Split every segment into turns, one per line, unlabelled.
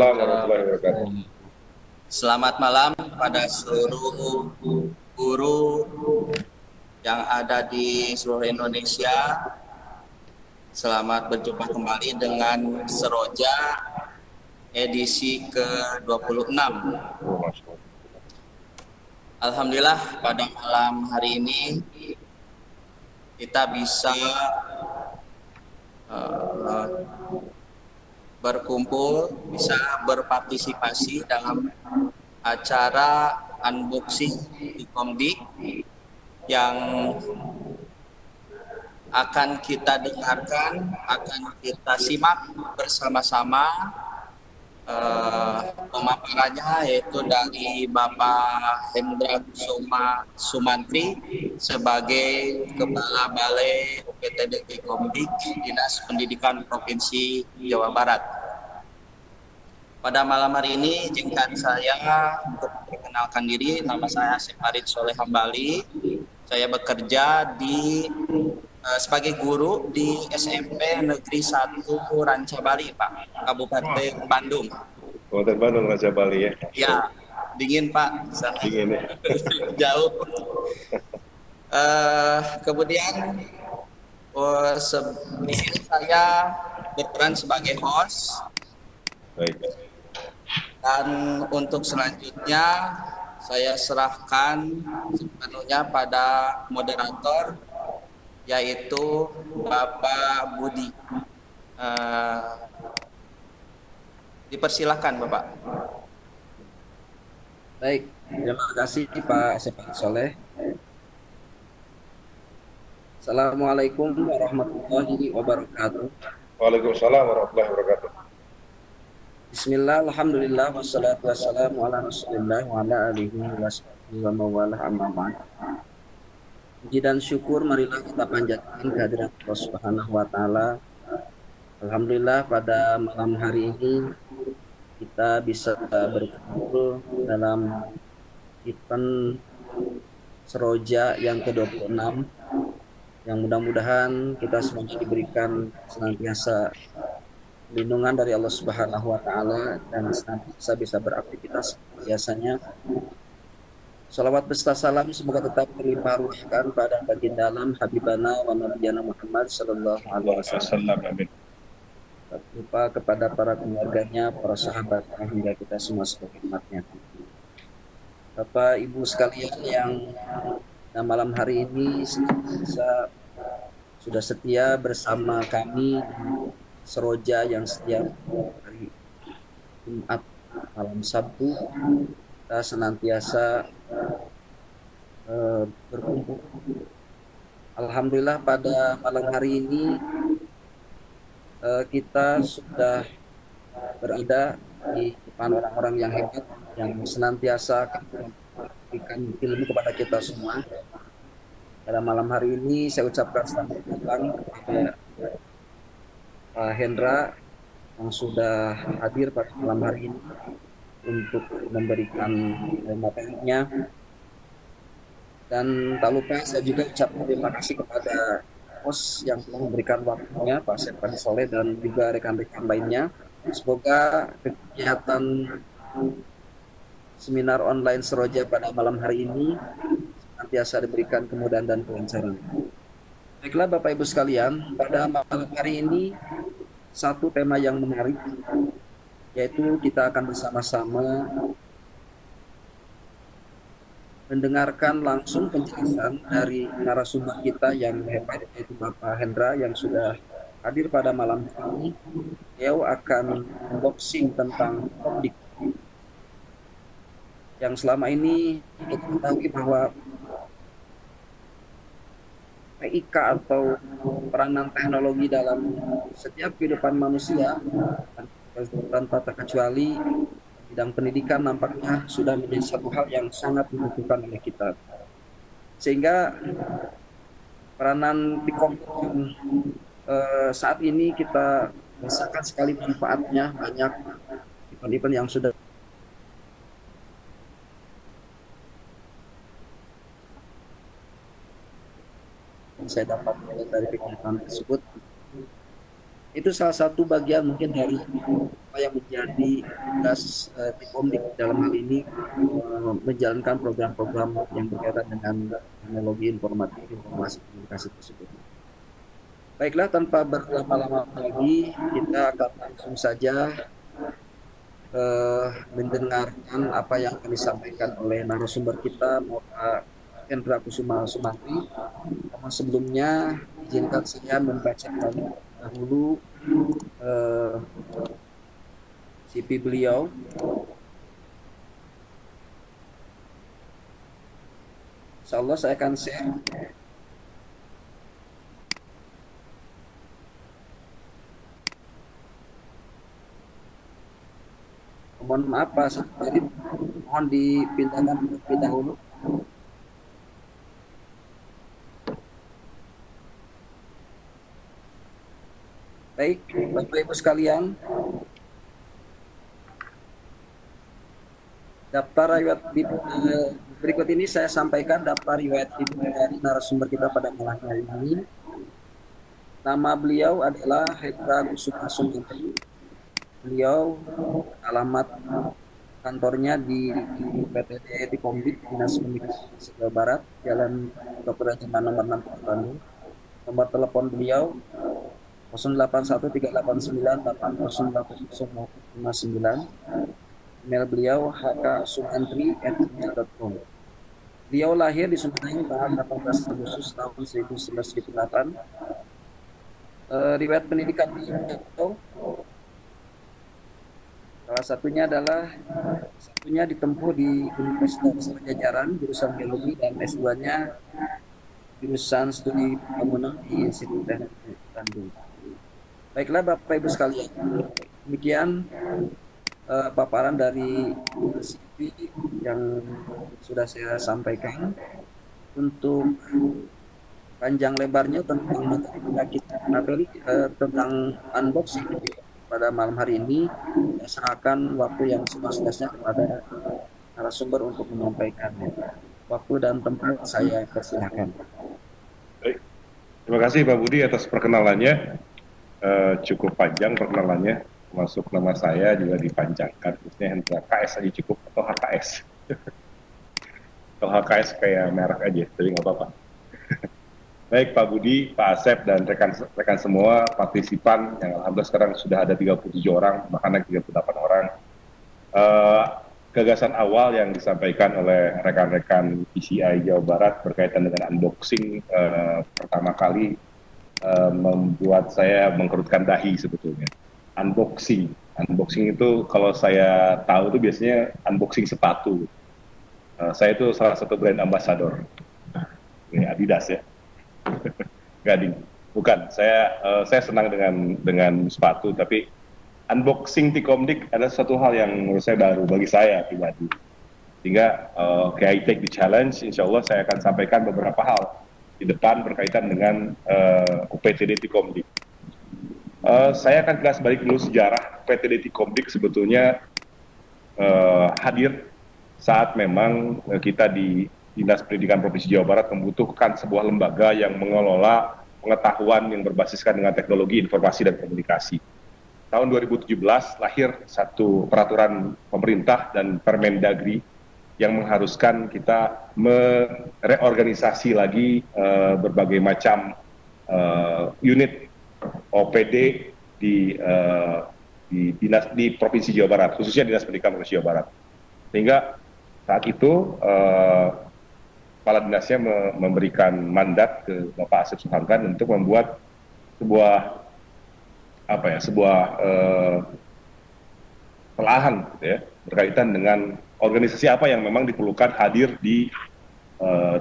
Waalaikumsalam warahmatullahi wabarakatuh.
Selamat malam pada seluruh guru yang ada di seluruh Indonesia. Selamat berjumpa kembali dengan Seroja edisi ke-26. Alhamdulillah pada malam hari ini kita bisa berkumpul, bisa berpartisipasi dalam acara unboxing di Komdik yang akan kita dengarkan, akan kita simak bersama-sama pemaparannya, yaitu dari Bapak Hendra Sumantri sebagai Kepala Balai UPTD Komdik Dinas Pendidikan Provinsi Jawa Barat. Pada malam hari ini izinkan saya untuk memperkenalkan diri. Nama saya Asep Farid Soleh Hambali. Saya bekerja sebagai guru di SMP Negeri 1 Rancabali, Pak, Kabupaten Bandung.
Kabupaten Bandung, Rancabali ya?
Ya, dingin Pak. Sana.
Dingin ya?
Jauh. Kemudian di sini saya berperan sebagai host.
Baik.
Dan untuk selanjutnya saya serahkan sepenuhnya pada moderator, yaitu Bapak Budi. Dipersilakan Bapak.
Baik, terima kasih Pak Asep Soleh. Assalamualaikum warahmatullahi wabarakatuh.
Waalaikumsalam warahmatullahi wabarakatuh.
Bismillah, alhamdulillah, wassalatu wassalamu ala rasulillah wa ala alihi wa sahbihi wa mawalah amma ba'd. Puji dan syukur marilah kita panjatkan kehadirat Allah Subhanahu wa taala. Alhamdulillah pada malam hari ini kita bisa berkumpul dalam event Seroja yang ke-26 yang mudah-mudahan kita semuanya diberikan senantiasa lindungan dari Allah Subhanahu wa taala dan senantiasa bisa beraktivitas biasanya. Salawat beserta salam semoga tetap terlimpah ruahkan pada baginda alam Habibana wa Nabiyana Muhammad sallallahu alaihi wasallam. Amin. Lupa kepada para keluarganya, para sahabat, hingga kita semua sebagai umatnya. Bapak Ibu sekalian yang malam hari ini sudah setia bersama kami di Seroja yang setiap hari Jumat malam Sabtu kita senantiasa berkumpul. Alhamdulillah pada malam hari ini kita sudah berada di depan orang-orang yang hebat yang senantiasa memberikan ilmu kepada kita semua. Pada malam hari ini saya ucapkan selamat datang kepada Pak Hendra yang sudah hadir pada malam hari ini untuk memberikan materinya. Dan tak lupa saya juga ucapkan terima kasih kepada host yang telah memberikan waktunya, Pak Asep Farid Soleh dan juga rekan-rekan lainnya. Semoga kegiatan seminar online Seroja pada malam hari ini senantiasa diberikan kemudahan dan kelancaran. Baiklah Bapak Ibu sekalian, pada malam hari ini satu tema yang menarik, yaitu kita akan bersama-sama mendengarkan langsung penjelasan dari narasumber kita yang hebat, yaitu Bapak Hendra yang sudah hadir pada malam ini. Beliau akan unboxing tentang Komdik yang selama ini kita ketahui bahwa PIK atau peranan teknologi dalam setiap kehidupan manusia tanpa terkecuali bidang pendidikan nampaknya sudah menjadi satu hal yang sangat dibutuhkan oleh kita. Sehingga peranan Komdik saat ini kita rasakan sekali manfaatnya. Banyak event-event yang sudah saya dapat dari kegiatan tersebut. Itu salah satu bagian mungkin dari apa yang menjadi tugas Tipkomdik dalam hal ini, menjalankan program-program yang berkaitan dengan teknologi informatif, informasi komunikasi tersebut. Baiklah, tanpa berlama-lama lagi, kita akan langsung saja mendengarkan apa yang akan disampaikan oleh narasumber kita, Bapak Hendra Kusuma Sumantri. Namun sebelumnya, izinkan saya membacakan dahulu CV beliau. Insya Allah saya akan share. Mohon maaf Pak Sakit, mohon dipindahkan terlebih dahulu. Baik, Bapak Ibu sekalian, daftar riwayat berikut ini saya sampaikan daftar riwayat hidup dari narasumber kita pada malam hari ini. Nama beliau adalah Hendra Kusuma Sumantri. Beliau alamat kantornya di PTD Tipkomdik Dinas Pendidikan Jawa Barat, Jalan Dr. Rajiman nomor 6 Bandung. Nomor telepon beliau 081389808059. Email beliau hksumantri@gmail.com. Beliau lahir di Sumedang tanggal 18 Agustus tahun 1908. Riwayat pendidikan beliau salah satunya ditempuh di Universitas Pajajaran jurusan Geologi, dan S2-nya jurusan Studi Bangunan di Institut Teknik Bandung. Baiklah Bapak Ibu sekalian, demikian paparan dari CV yang sudah saya sampaikan. Untuk panjang lebarnya tentang materi tentang unboxing pada malam hari ini, saya serahkan waktu yang seluas-luasnya kepada narasumber untuk menyampaikannya. Waktu dan tempat saya persilahkan.
Baik. Terima kasih Pak Budi atas perkenalannya. Cukup panjang perkenalannya, masuk nama saya juga dipanjangkan, khususnya Hendra KS aja cukup, atau HKS. Kalau HKS kayak merek aja, tapi nggak apa-apa. Baik Pak Budi, Pak Asep, dan rekan semua partisipan yang alhamdulillah sekarang sudah ada 37 orang, bahkan ada 38 orang. Gagasan awal yang disampaikan oleh rekan-rekan PCI Jawa Barat berkaitan dengan unboxing pertama kali membuat saya mengkerutkan dahi sebetulnya. Unboxing itu kalau saya tahu itu biasanya unboxing sepatu. Saya itu salah satu brand ambassador. Ini Adidas ya. Gading. Bukan, saya senang dengan sepatu, tapi unboxing Tipkomdik adalah suatu hal yang menurut saya baru bagi saya pribadi. Sehingga I take the challenge, insya Allah saya akan sampaikan beberapa hal di depan berkaitan dengan UPTD Tipkomdik. Saya akan kelas balik dulu sejarah UPTD Tipkomdik sebetulnya hadir saat memang kita di Dinas Pendidikan Provinsi Jawa Barat membutuhkan sebuah lembaga yang mengelola pengetahuan yang berbasiskan dengan teknologi informasi dan komunikasi. Tahun 2017 lahir satu peraturan pemerintah dan Permendagri yang mengharuskan kita mereorganisasi lagi berbagai macam unit OPD di Provinsi Jawa Barat, khususnya Dinas Pendidikan Provinsi Jawa Barat. Sehingga saat itu Kepala Dinasnya memberikan mandat ke Bapak Asep Suhangkan untuk membuat sebuah telahan gitu ya, berkaitan dengan organisasi apa yang memang diperlukan hadir di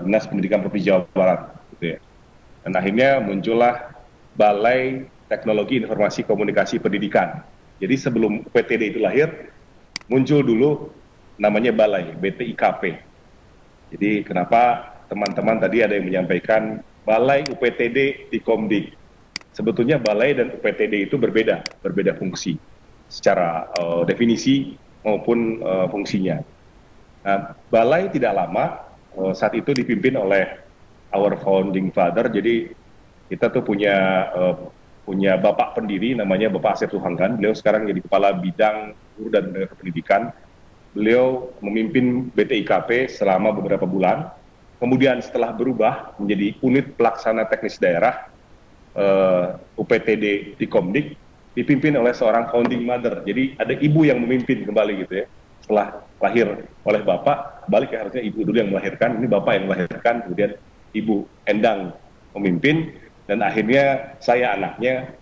Dinas Pendidikan Provinsi Jawa Barat gitu ya. Dan akhirnya muncullah Balai Teknologi Informasi Komunikasi Pendidikan. Jadi sebelum UPTD itu lahir, muncul dulu namanya Balai, BTIKP. Jadi kenapa teman-teman tadi ada yang menyampaikan Balai UPTD Tipkomdik. Sebetulnya Balai dan UPTD itu berbeda fungsi secara definisi maupun fungsinya. Nah, Balai tidak lama, saat itu dipimpin oleh our founding father, jadi kita tuh punya punya bapak pendiri namanya Bapak Asep Tuhanggan. Beliau sekarang jadi Kepala Bidang Guru dan Tenaga Pendidikan. Beliau memimpin BTIKP selama beberapa bulan. Kemudian setelah berubah menjadi Unit Pelaksana Teknis Daerah UPTD Tikomdik, dipimpin oleh seorang founding mother. Jadi ada ibu yang memimpin kembali gitu ya. Setelah lahir oleh bapak, balik ya harusnya ibu dulu yang melahirkan, ini bapak yang melahirkan, kemudian ibu Endang memimpin, dan akhirnya saya anaknya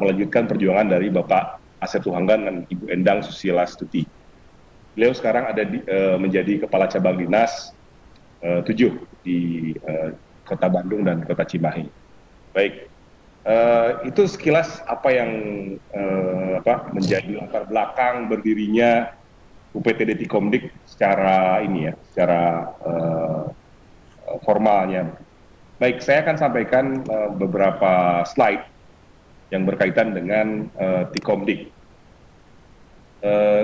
melanjutkan perjuangan dari Bapak Asep Tuhanggan dan Ibu Endang Susila Stuti. Beliau sekarang ada menjadi Kepala Cabang Dinas 7 di Kota Bandung dan Kota Cimahi. Baik, itu sekilas apa yang menjadi latar belakang berdirinya UPTD Tikomdik secara formalnya. Baik, saya akan sampaikan beberapa slide yang berkaitan dengan Tikomdik.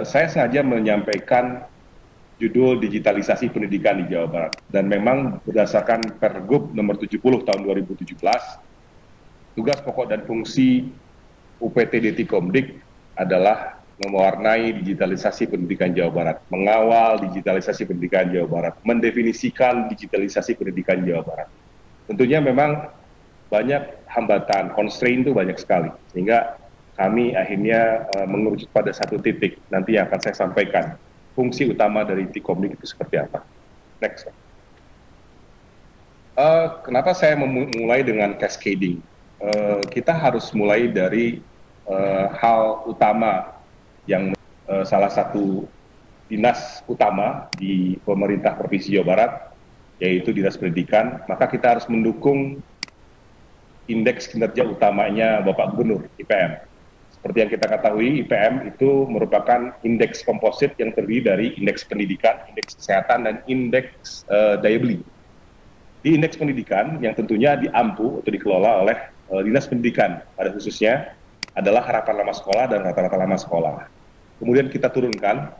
Saya sengaja menyampaikan judul digitalisasi pendidikan di Jawa Barat, dan memang berdasarkan Pergub nomor 70 tahun 2017, tugas pokok dan fungsi UPTD Tikomdik adalah mewarnai digitalisasi pendidikan Jawa Barat, mengawal digitalisasi pendidikan Jawa Barat, mendefinisikan digitalisasi pendidikan Jawa Barat. Tentunya memang banyak hambatan, constraint itu banyak sekali, sehingga kami akhirnya mengerucut pada satu titik, nanti yang akan saya sampaikan, fungsi utama dari Tikomdik itu seperti apa. Next. Kenapa saya memulai dengan cascading? Kita harus mulai dari hal utama yang salah satu dinas utama di pemerintah Provinsi Jawa Barat, yaitu Dinas Pendidikan. Maka kita harus mendukung indeks kinerja utamanya Bapak Gubernur, IPM. Seperti yang kita ketahui, IPM itu merupakan indeks komposit yang terdiri dari indeks pendidikan, indeks kesehatan, dan indeks daya beli. Di indeks pendidikan yang tentunya diampu atau dikelola oleh Dinas Pendidikan, pada khususnya adalah harapan lama sekolah dan rata-rata lama sekolah. Kemudian kita turunkan,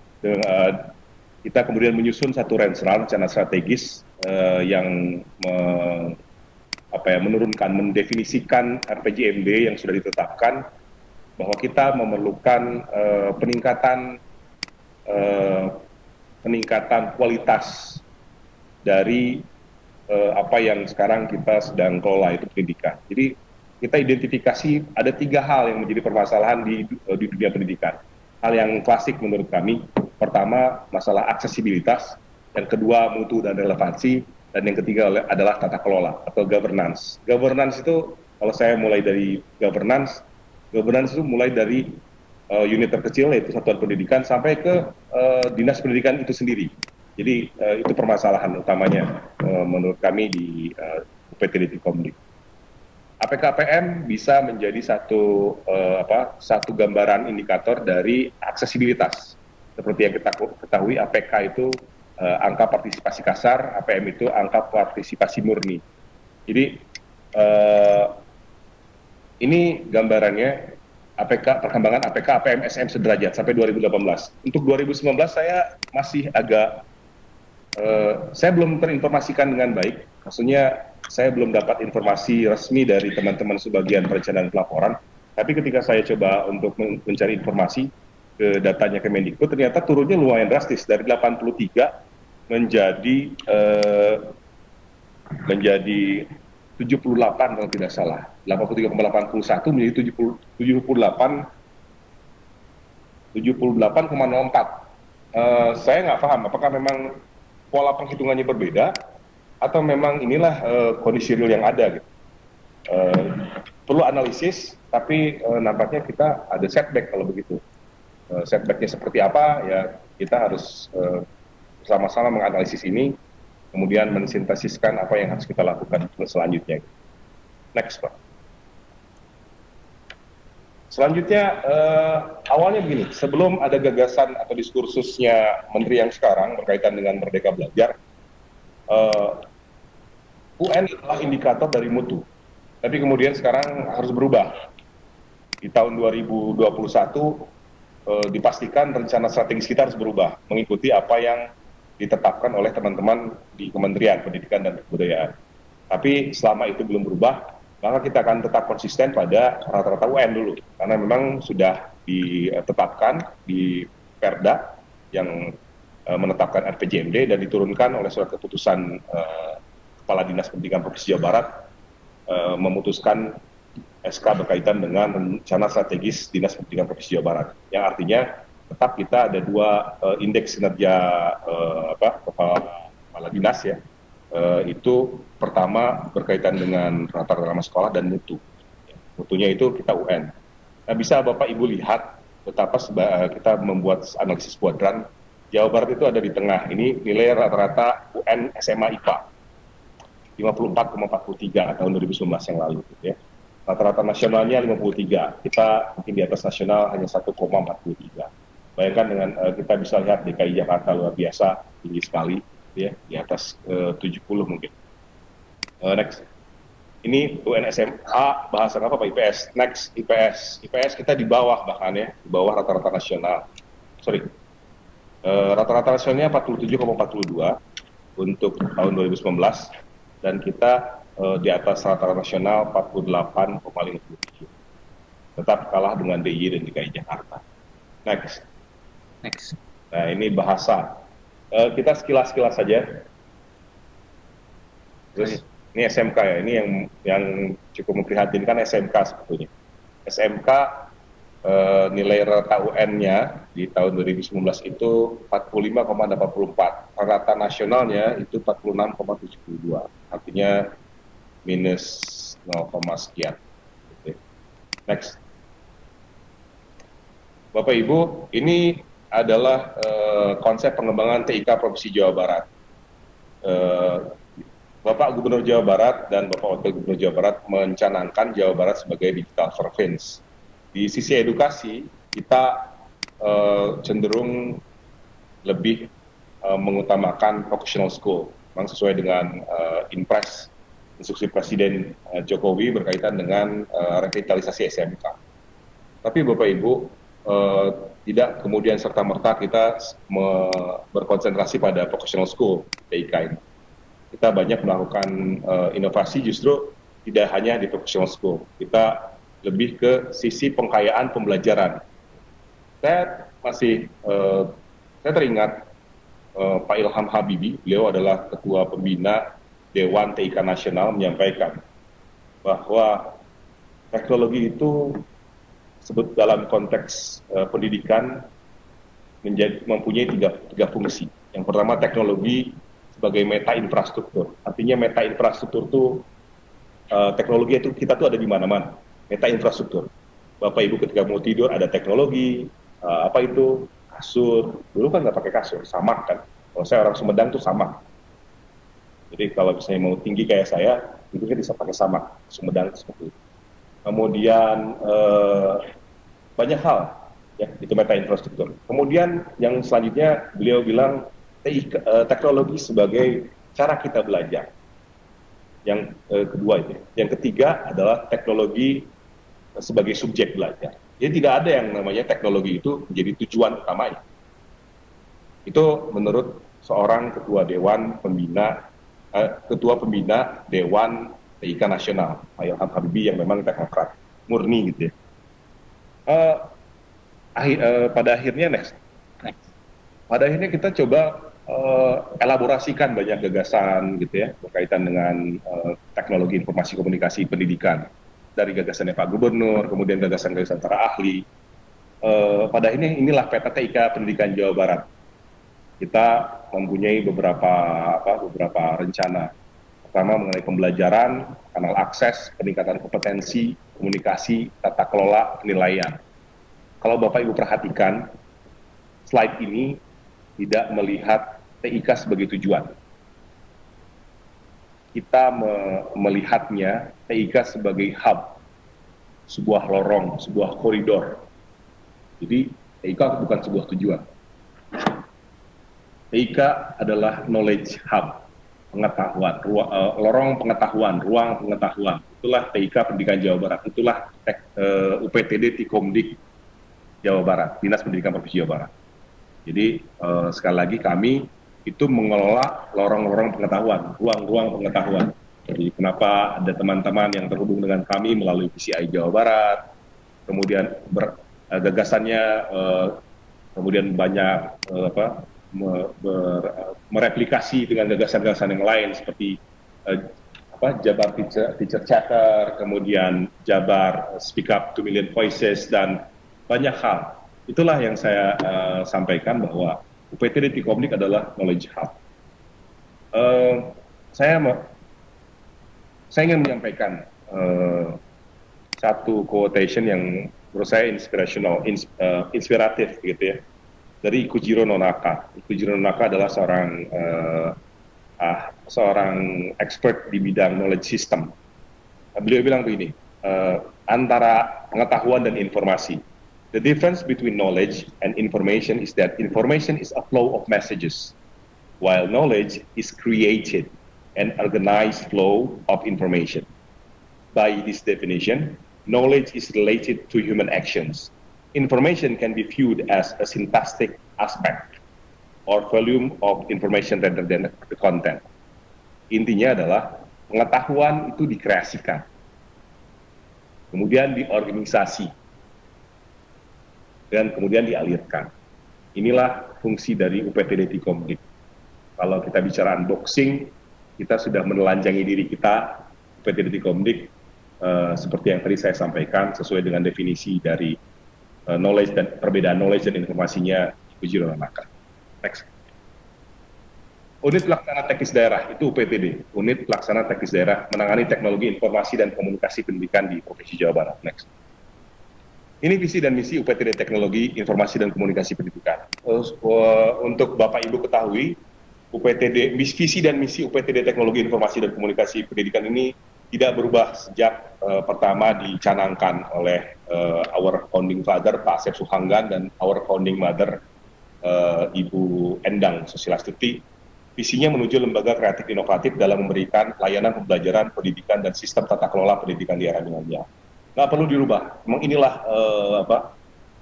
kita kemudian menyusun satu ransel, rencana strategis yang menurunkan, mendefinisikan RPJMD yang sudah ditetapkan, bahwa kita memerlukan peningkatan kualitas dari apa yang sekarang kita sedang kelola, itu pendidikan. Jadi kita identifikasi ada 3 hal yang menjadi permasalahan di dunia pendidikan. Hal yang klasik menurut kami, pertama masalah aksesibilitas, yang kedua mutu dan relevansi, dan yang ketiga adalah tata kelola atau governance. Governance itu, kalau saya mulai dari governance itu mulai dari unit terkecil, yaitu satuan pendidikan, sampai ke dinas pendidikan itu sendiri. Jadi itu permasalahan utamanya menurut kami di UPTD Tikomdik. APKPM bisa menjadi satu gambaran indikator dari aksesibilitas. Seperti yang kita ketahui, APK itu angka partisipasi kasar, APM itu angka partisipasi murni. Jadi ini gambarannya perkembangan APK APM SM sederajat sampai 2018. Untuk 2019 saya masih agak saya belum terinformasikan dengan baik. Maksudnya saya belum dapat informasi resmi dari teman-teman sebagian perencanaan pelaporan. Tapi ketika saya coba untuk mencari informasi ke datanya Kemendikbud, ternyata turunnya lumayan drastis dari 83 menjadi 78 kalau tidak salah. 83,81 menjadi 78,04. Saya nggak paham apakah memang pola penghitungannya berbeda atau memang inilah kondisi real yang ada gitu. Perlu analisis, tapi nampaknya kita ada setback kalau begitu. Setbacknya seperti apa, ya kita harus bersama-sama menganalisis ini, kemudian mensintesiskan apa yang harus kita lakukan selanjutnya. Next, Pak. Selanjutnya, awalnya begini, sebelum ada gagasan atau diskursusnya Menteri yang sekarang berkaitan dengan Merdeka Belajar, UN adalah indikator dari mutu. Tapi kemudian sekarang harus berubah. Di tahun 2021, dipastikan rencana strategis kita harus berubah, mengikuti apa yang ditetapkan oleh teman-teman di Kementerian Pendidikan dan Kebudayaan. Tapi selama itu belum berubah, maka kita akan tetap konsisten pada rata-rata UN dulu, karena memang sudah ditetapkan di Perda yang menetapkan RPJMD dan diturunkan oleh surat keputusan Kepala Dinas Pendidikan Provinsi Jawa Barat memutuskan SK berkaitan dengan rencana strategis Dinas Pendidikan Provinsi Jawa Barat, yang artinya tetap kita ada dua indeks kinerja kepala dinas ya. Itu pertama berkaitan dengan rata-rata nama sekolah dan mutu. Mutunya itu kita UN. Nah, bisa Bapak Ibu lihat betapa kita membuat analisis kuadran. Jawa Barat itu ada di tengah. Ini nilai rata-rata UN SMA IPA 54,43 tahun 2019 yang lalu gitu ya. Rata-rata nasionalnya 53. Kita mungkin di atas nasional hanya 1,43. Bayangkan dengan kita bisa lihat DKI Jakarta luar biasa tinggi sekali ya, di atas 70 mungkin. Next. Ini UN SMA bahasan apa Pak? IPS. Next, IPS. IPS kita di bawah bahkan ya, di bawah rata-rata nasional. Rata-rata nasionalnya 47,42 untuk tahun 2019 dan kita di atas rata-rata nasional 48,57. Tetap kalah dengan DIY dan DKI Jakarta. Next. Nah, ini bahasa. Kita sekilas-sekilas saja. Terus ini SMK ya, ini yang cukup memprihatinkan SMK sebetulnya. SMK nilai rata UN-nya di tahun 2019 itu 45,84. Rata nasionalnya itu 46,72. Artinya minus 0, sekian. Next. Bapak Ibu, ini adalah konsep pengembangan TIK Provinsi Jawa Barat. Bapak Gubernur Jawa Barat dan Bapak Wakil Gubernur Jawa Barat mencanangkan Jawa Barat sebagai digital province. Di sisi edukasi, kita cenderung lebih mengutamakan vocational school, memang sesuai dengan Inpres, instruksi Presiden Jokowi berkaitan dengan revitalisasi SMK. Tapi Bapak Ibu, tidak kemudian serta-merta kita berkonsentrasi pada vocational school TIK ini. Kita banyak melakukan inovasi justru tidak hanya di vocational school. Kita lebih ke sisi pengkayaan pembelajaran. Saya teringat Pak Ilham Habibie, beliau adalah Ketua Pembina Dewan TIK Nasional, menyampaikan bahwa teknologi itu sebut dalam konteks pendidikan mempunyai tiga fungsi. Yang pertama, teknologi sebagai meta infrastruktur. Artinya meta infrastruktur itu teknologi itu kita tuh ada di mana-mana. Meta infrastruktur. Bapak Ibu ketika mau tidur ada teknologi, apa itu kasur. Dulu kan nggak pakai kasur, samak kan. Kalau saya orang Sumedang tuh samak. Jadi kalau misalnya mau tinggi kayak saya, tidurnya bisa pakai samak. Sumedang seperti itu. Kemudian banyak hal, ya, itu meta infrastruktur. Kemudian yang selanjutnya beliau bilang teknologi sebagai cara kita belajar. Yang kedua itu. Yang ketiga adalah teknologi sebagai subjek belajar. Jadi tidak ada yang namanya teknologi itu menjadi tujuan utamanya. Itu menurut seorang ketua pembina Dewan TIK Nasional, Pak Ilham Habibie, yang memang teknokrat murni gitu ya. Pada akhirnya kita coba elaborasikan banyak gagasan gitu ya berkaitan dengan teknologi informasi komunikasi pendidikan, dari gagasannya Pak Gubernur, kemudian gagasan-gagasan para ahli. Pada akhirnya inilah peta TIK Pendidikan Jawa Barat. Kita mempunyai beberapa rencana. Pertama mengenai pembelajaran, kanal akses, peningkatan kompetensi, komunikasi, tata kelola, penilaian. Kalau Bapak Ibu perhatikan, slide ini tidak melihat TIK sebagai tujuan. Kita melihatnya TIK sebagai hub, sebuah lorong, sebuah koridor. Jadi TIK bukan sebuah tujuan. TIK adalah knowledge hub, pengetahuan, lorong pengetahuan, ruang pengetahuan. Itulah TIK Pendidikan Jawa Barat, itulah UPTD Tikomdik Jawa Barat, Dinas Pendidikan Provinsi Jawa Barat. Jadi sekali lagi kami itu mengelola lorong-lorong pengetahuan, ruang-ruang pengetahuan. Jadi kenapa ada teman-teman yang terhubung dengan kami melalui PCI Jawa Barat, kemudian gagasannya kemudian banyak mereplikasi dengan gagasan-gagasan yang lain seperti Jabar Teacher Chatter, kemudian Jabar Speak Up 2 Million Voices, dan banyak hal. Itulah yang saya sampaikan bahwa UPT T-Komdik adalah knowledge hub. Saya ingin menyampaikan satu quotation yang menurut saya inspiratif gitu ya, dari Ikujiro Nonaka. Ikujiro Nonaka adalah seorang expert di bidang knowledge system. Beliau bilang begini, antara pengetahuan dan informasi. The difference between knowledge and information is that information is a flow of messages, while knowledge is created and organized flow of information. By this definition, knowledge is related to human actions. Information can be viewed as a syntactic aspect or volume of information rather than the content. Intinya adalah pengetahuan itu dikreasikan, kemudian diorganisasi, dan kemudian dialirkan. Inilah fungsi dari UPTD T-Komdik. Kalau kita bicara unboxing, kita sudah menelanjangi diri kita, UPTD T-Komdik, seperti yang tadi saya sampaikan, sesuai dengan definisi dari knowledge dan perbedaan knowledge dan informasinya Ikujiro Nonaka. Next. Unit Pelaksana Teknis Daerah, itu UPTD. Unit Pelaksana Teknis Daerah menangani teknologi informasi dan komunikasi pendidikan di Provinsi Jawa Barat. Next. Ini visi dan misi UPTD Teknologi Informasi dan Komunikasi Pendidikan. Untuk Bapak Ibu ketahui, visi dan misi UPTD Teknologi Informasi dan Komunikasi Pendidikan ini tidak berubah sejak pertama dicanangkan oleh our founding father Pak Asep Suhanggan dan our founding mother Ibu Endang Susilastuti. Visinya menuju lembaga kreatif inovatif dalam memberikan layanan pembelajaran, pendidikan, dan sistem tata kelola pendidikan di era milenial. Nggak perlu dirubah. Memang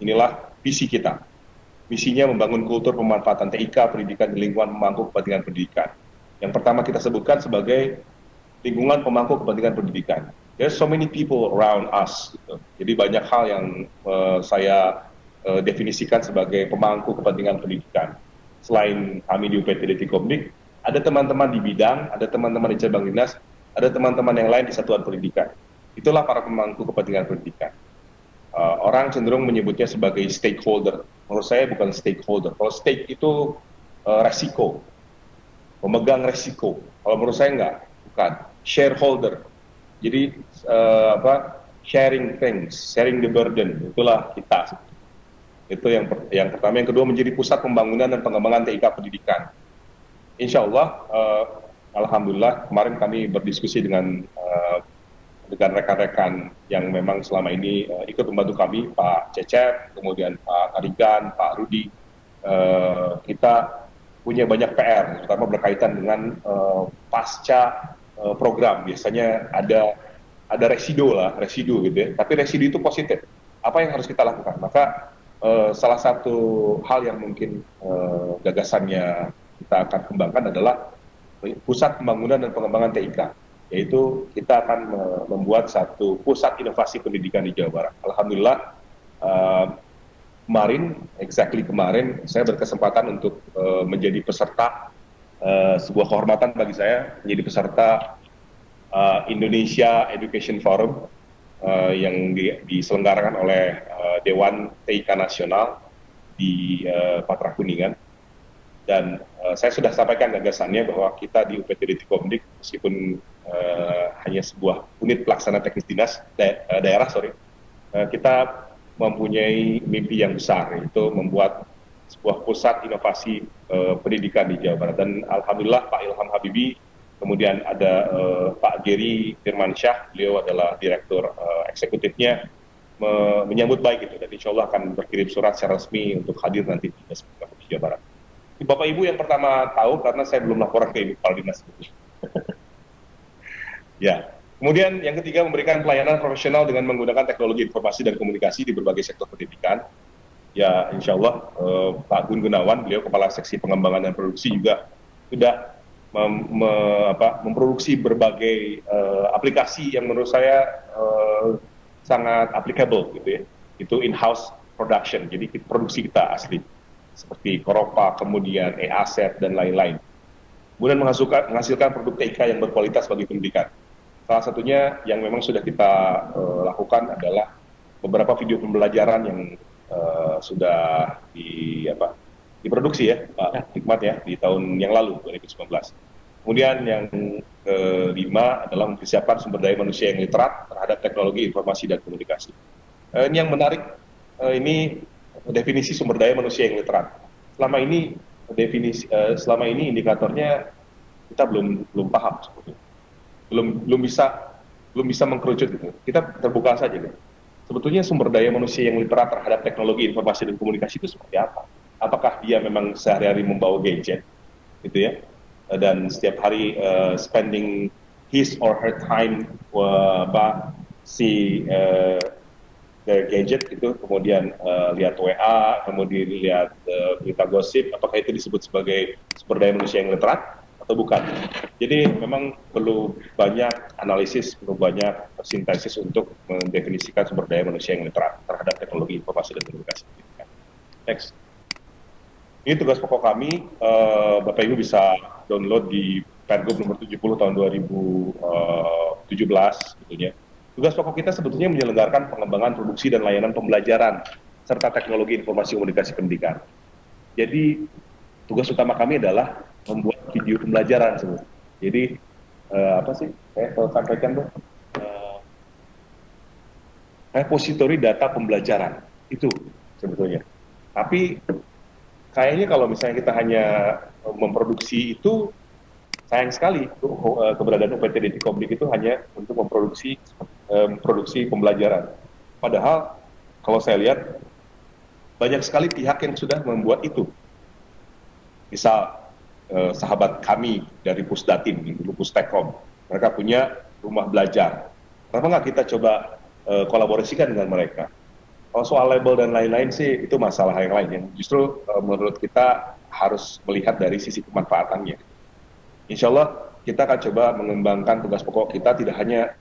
inilah visi kita. Misinya membangun kultur pemanfaatan TIK pendidikan di lingkungan pemangku kepentingan pendidikan. Yang pertama kita sebutkan sebagai lingkungan pemangku kepentingan pendidikan. There's so many people around us. Gitu. Jadi banyak hal yang saya definisikan sebagai pemangku kepentingan pendidikan. Selain kami di UPTD T-Komdik, ada teman-teman di bidang, ada teman-teman di cabang dinas, ada teman-teman yang lain di satuan pendidikan. Itulah para pemangku kepentingan pendidikan. Orang cenderung menyebutnya sebagai stakeholder. Menurut saya bukan stakeholder. Kalau stake itu resiko, pemegang resiko. Kalau menurut saya enggak, bukan. Shareholder. Jadi sharing things, sharing the burden. Itulah kita. Itu yang pertama. Yang kedua, menjadi pusat pembangunan dan pengembangan TIK pendidikan. Insya Allah, alhamdulillah, kemarin kami berdiskusi dengan rekan-rekan yang memang selama ini ikut membantu kami, Pak Cecep, kemudian Pak Karigan, Pak Rudi. Kita punya banyak PR, terutama berkaitan dengan pasca program. Biasanya ada residu gitu ya. Tapi residu itu positif. Apa yang harus kita lakukan? Maka salah satu hal yang mungkin gagasannya kita akan kembangkan adalah pusat pembangunan dan pengembangan TIK, yaitu kita akan membuat satu pusat inovasi pendidikan di Jawa Barat. Alhamdulillah kemarin saya berkesempatan untuk menjadi peserta, sebuah kehormatan bagi saya menjadi peserta Indonesia Education Forum yang diselenggarakan oleh Dewan TIK Nasional di Patra Kuningan. Dan saya sudah sampaikan gagasannya bahwa kita di UPTD T-Komdik, meskipun hanya sebuah unit pelaksana teknis dinas daerah, kita mempunyai mimpi yang besar, yaitu membuat sebuah pusat inovasi pendidikan di Jawa Barat. Dan alhamdulillah Pak Ilham Habibie, kemudian ada Pak Geri Firmansyah, beliau adalah direktur eksekutifnya, menyambut baik itu, dan insya Allah akan berkirim surat secara resmi untuk hadir nanti di Provinsi Jawa Barat. Bapak Ibu yang pertama tahu karena saya belum laporan ke Ibu Kepala Dinas. Ya. Kemudian yang ketiga, memberikan pelayanan profesional dengan menggunakan teknologi informasi dan komunikasi di berbagai sektor pendidikan. Ya, insya Allah Pak Gun Gunawan, beliau Kepala Seksi Pengembangan dan Produksi juga sudah memproduksi berbagai aplikasi yang menurut saya sangat applicable gitu ya. Itu in-house production, jadi produksi kita asli seperti Koropa, kemudian e-asset dan lain-lain. Kemudian menghasilkan produk TIK yang berkualitas bagi pendidikan. Salah satunya yang memang sudah kita lakukan adalah beberapa video pembelajaran yang sudah diproduksi ya Pak Hikmat ya di tahun yang lalu 2019. Kemudian yang kelima adalah mempersiapkan sumber daya manusia yang literat terhadap teknologi informasi dan komunikasi. Ini yang menarik, ini definisi sumber daya manusia yang literat. Selama ini indikatornya kita belum paham sebetulnya. Belum bisa mengkerucut gitu. Kita terbuka saja gitu. Sebetulnya sumber daya manusia yang literat terhadap teknologi informasi dan komunikasi itu seperti apa? Apakah dia memang sehari-hari membawa gadget gitu ya? Dan setiap hari spending his or her time gadget gitu, kemudian lihat WA, kemudian lihat berita gosip, apakah itu disebut sebagai sumber daya manusia yang literat atau bukan? Jadi memang perlu banyak analisis, perlu banyak sintesis untuk mendefinisikan sumber daya manusia yang literat terhadap teknologi informasi dan komunikasi. Next. Ini tugas pokok kami, Bapak Ibu bisa download di Pergub nomor 70 tahun 2017 gitu ya. Tugas pokok kita sebetulnya menyelenggarakan pengembangan produksi dan layanan pembelajaran serta teknologi informasi komunikasi pendidikan. Jadi tugas utama kami adalah membuat video pembelajaran sebetulnya. Jadi apa sih? Saya kalau sampaikan tuh repositori data pembelajaran itu sebetulnya. Tapi kayaknya kalau misalnya kita hanya memproduksi itu, sayang sekali keberadaan UPT Dikti itu hanya untuk produksi pembelajaran. Padahal kalau saya lihat banyak sekali pihak yang sudah membuat itu. Misal sahabat kami dari Pusdatin, dulu Pustekom, mereka punya rumah belajar. Kenapa nggak kita coba kolaborasikan dengan mereka? Kalau soal label dan lain-lain sih itu masalah yang lain yang justru menurut kita harus melihat dari sisi pemanfaatannya. Insya Allah kita akan coba mengembangkan tugas pokok kita tidak hanya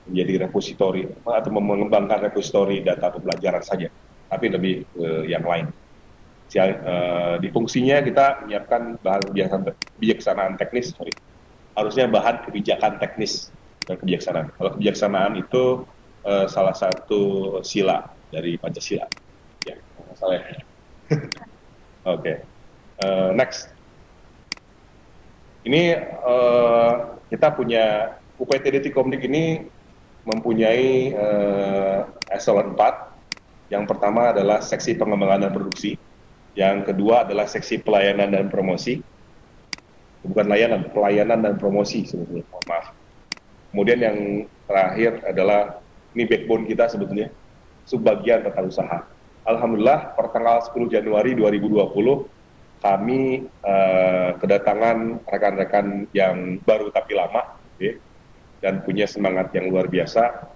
menjadi repositori atau mengembangkan repositori data pembelajaran saja, tapi lebih yang lain. Di fungsinya kita menyiapkan bahan kebijaksanaan teknis, harusnya bahan kebijakan teknis dan kebijaksanaan. Kalau kebijaksanaan itu salah satu sila dari Pancasila. Ya, masalah. Oke. Next. Ini kita punya UPT Dikti ini mempunyai eselon 4. Yang pertama adalah seksi pengembangan dan produksi. Yang kedua adalah seksi pelayanan dan promosi. Bukan layanan, pelayanan dan promosi sebetulnya. Maaf. Kemudian yang terakhir adalah ini backbone kita sebetulnya, subbagian tata usaha. Alhamdulillah, per tanggal 10 Januari 2020 kami kedatangan rekan-rekan yang baru tapi lama, dan punya semangat yang luar biasa.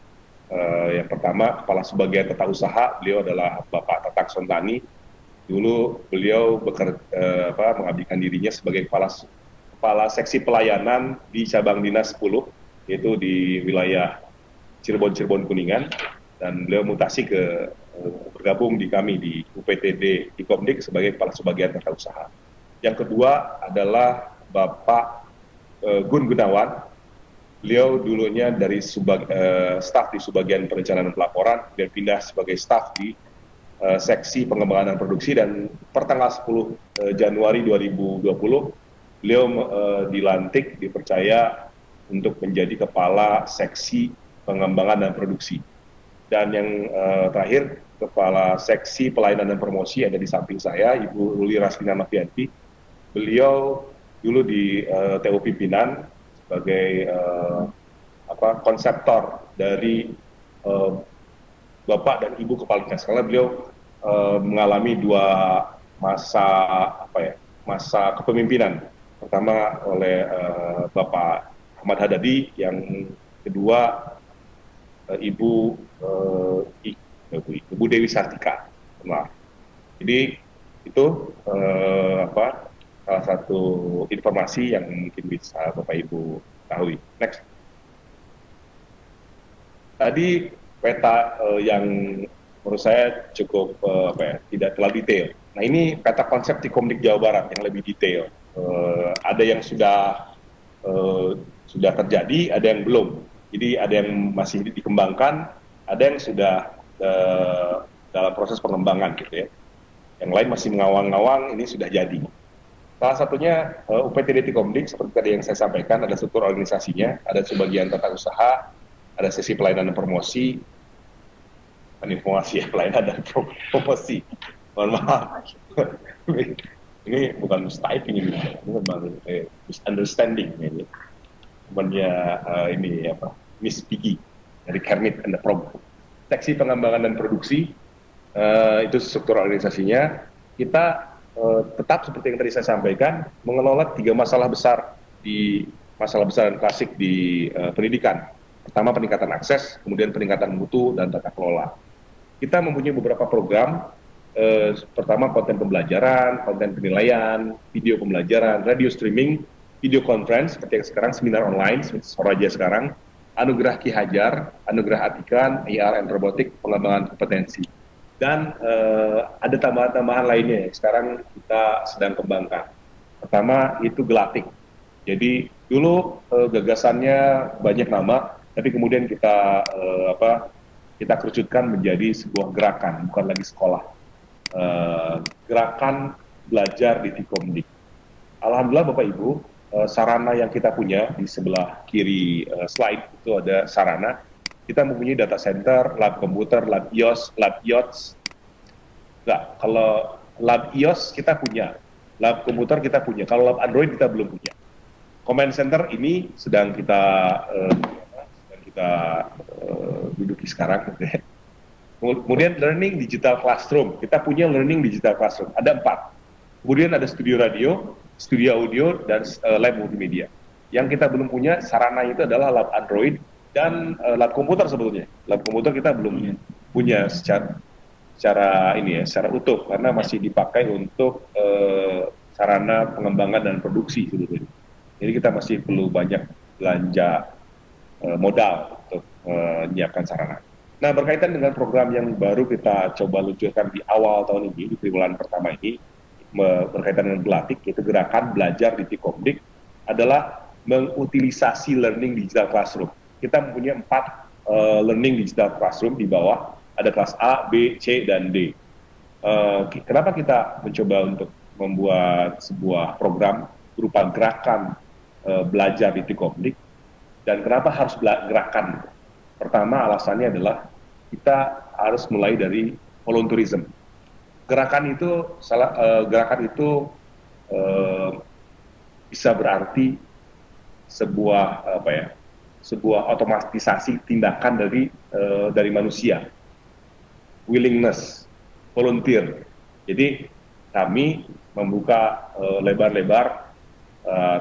Yang pertama, Kepala Subbagian Tata Usaha, beliau adalah Bapak Tatak Sontani. Dulu beliau mengabdikan dirinya sebagai Kepala Seksi Pelayanan di Cabang Dinas 10, yaitu di wilayah Cirebon Kuningan, dan beliau mutasi bergabung di kami di UPTD Dikti sebagai Kepala Subbagian Tata Usaha. Yang kedua adalah Bapak Gun Gunawan. Beliau dulunya dari staf di Subbagian Perencanaan dan Pelaporan, dan pindah sebagai staf di Seksi Pengembangan dan Produksi, dan per tanggal 10 Januari 2020 beliau dipercaya untuk menjadi Kepala Seksi Pengembangan dan Produksi. Dan yang terakhir, Kepala Seksi Pelayanan dan Promosi ada di samping saya, Ibu Ruli Raslina Novianti. Beliau dulu di TU Pimpinan sebagai konseptor dari Bapak dan Ibu Kepala Dinas, karena beliau mengalami dua masa kepemimpinan. Pertama oleh Bapak Ahmad Hadadi, yang kedua Ibu Dewi Sartika. Nah, jadi itu salah satu informasi yang mungkin bisa Bapak Ibu ketahui. Next. Tadi peta yang menurut saya cukup tidak terlalu detail. Nah, ini peta konsep Tikomdik Jawa Barat yang lebih detail. Ada yang sudah terjadi, ada yang belum. Jadi ada yang masih dikembangkan, ada yang sudah dalam proses pengembangan gitu ya. Yang lain masih mengawang-awang, ini sudah jadi. Salah satunya UPTD Tikomdik, seperti tadi yang saya sampaikan, ada struktur organisasinya, ada sebagian tata usaha, ada sesi pelayanan dan promosi, informasi yang lain ada promosi. Mohon maaf. Ini bukan mistyping ini memang misunderstanding ini. Temannya ini apa? Miss Piggy dari Kermit and the Frog. Seksi pengembangan dan produksi itu struktur organisasinya. Kita tetap seperti yang tadi saya sampaikan, mengelola 3 masalah besar dan klasik di pendidikan. Pertama, peningkatan akses, kemudian peningkatan mutu dan tata kelola. Kita mempunyai beberapa program, pertama konten pembelajaran, konten penilaian, video pembelajaran, radio streaming, video conference, seperti yang sekarang seminar online, seperti Soraja sekarang, Anugerah Ki Hajar, Anugerah Atikan, IR and Robotik, pengembangan kompetensi. Dan ada tambahan-tambahan lainnya yang sekarang kita sedang kembangkan. Pertama itu Gelatik. Jadi dulu gagasannya banyak nama, tapi kemudian kita kita kerucutkan menjadi sebuah gerakan, bukan lagi sekolah. Gerakan belajar di Tikomdik. Alhamdulillah Bapak Ibu, sarana yang kita punya di sebelah kiri slide itu ada sarana. Kita mempunyai data center, lab komputer, lab IOS, lab IOTS. Nah, kalau lab IOS kita punya, lab komputer kita punya, kalau lab Android kita belum punya. Command center ini sedang kita duduki sekarang. Kemudian learning digital classroom, kita punya learning digital classroom, ada 4. Kemudian ada studio radio, studio audio, dan lab multimedia. Yang kita belum punya sarana itu adalah lab Android dan lab komputer sebetulnya. Lab komputer kita belum punya secara utuh karena masih dipakai untuk sarana pengembangan dan produksi sebetulnya. Jadi kita masih perlu banyak belanja modal untuk menyiapkan sarana. Nah, berkaitan dengan program yang baru kita coba luncurkan di awal tahun ini, di triwulan pertama ini, berkaitan dengan Gelatik, yaitu gerakan belajar di Tikomdik, adalah mengutilisasi learning digital classroom. Kita mempunyai 4 learning digital classroom di bawah, ada kelas A, B, C, dan D. Kenapa kita mencoba untuk membuat sebuah program berupa gerakan belajar di Tikomdik, dan kenapa harus gerakan? Pertama, alasannya adalah kita harus mulai dari volunteerism. Gerakan itu bisa berarti sebuah otomatisasi tindakan dari manusia, willingness, volunteer. Jadi kami membuka lebar-lebar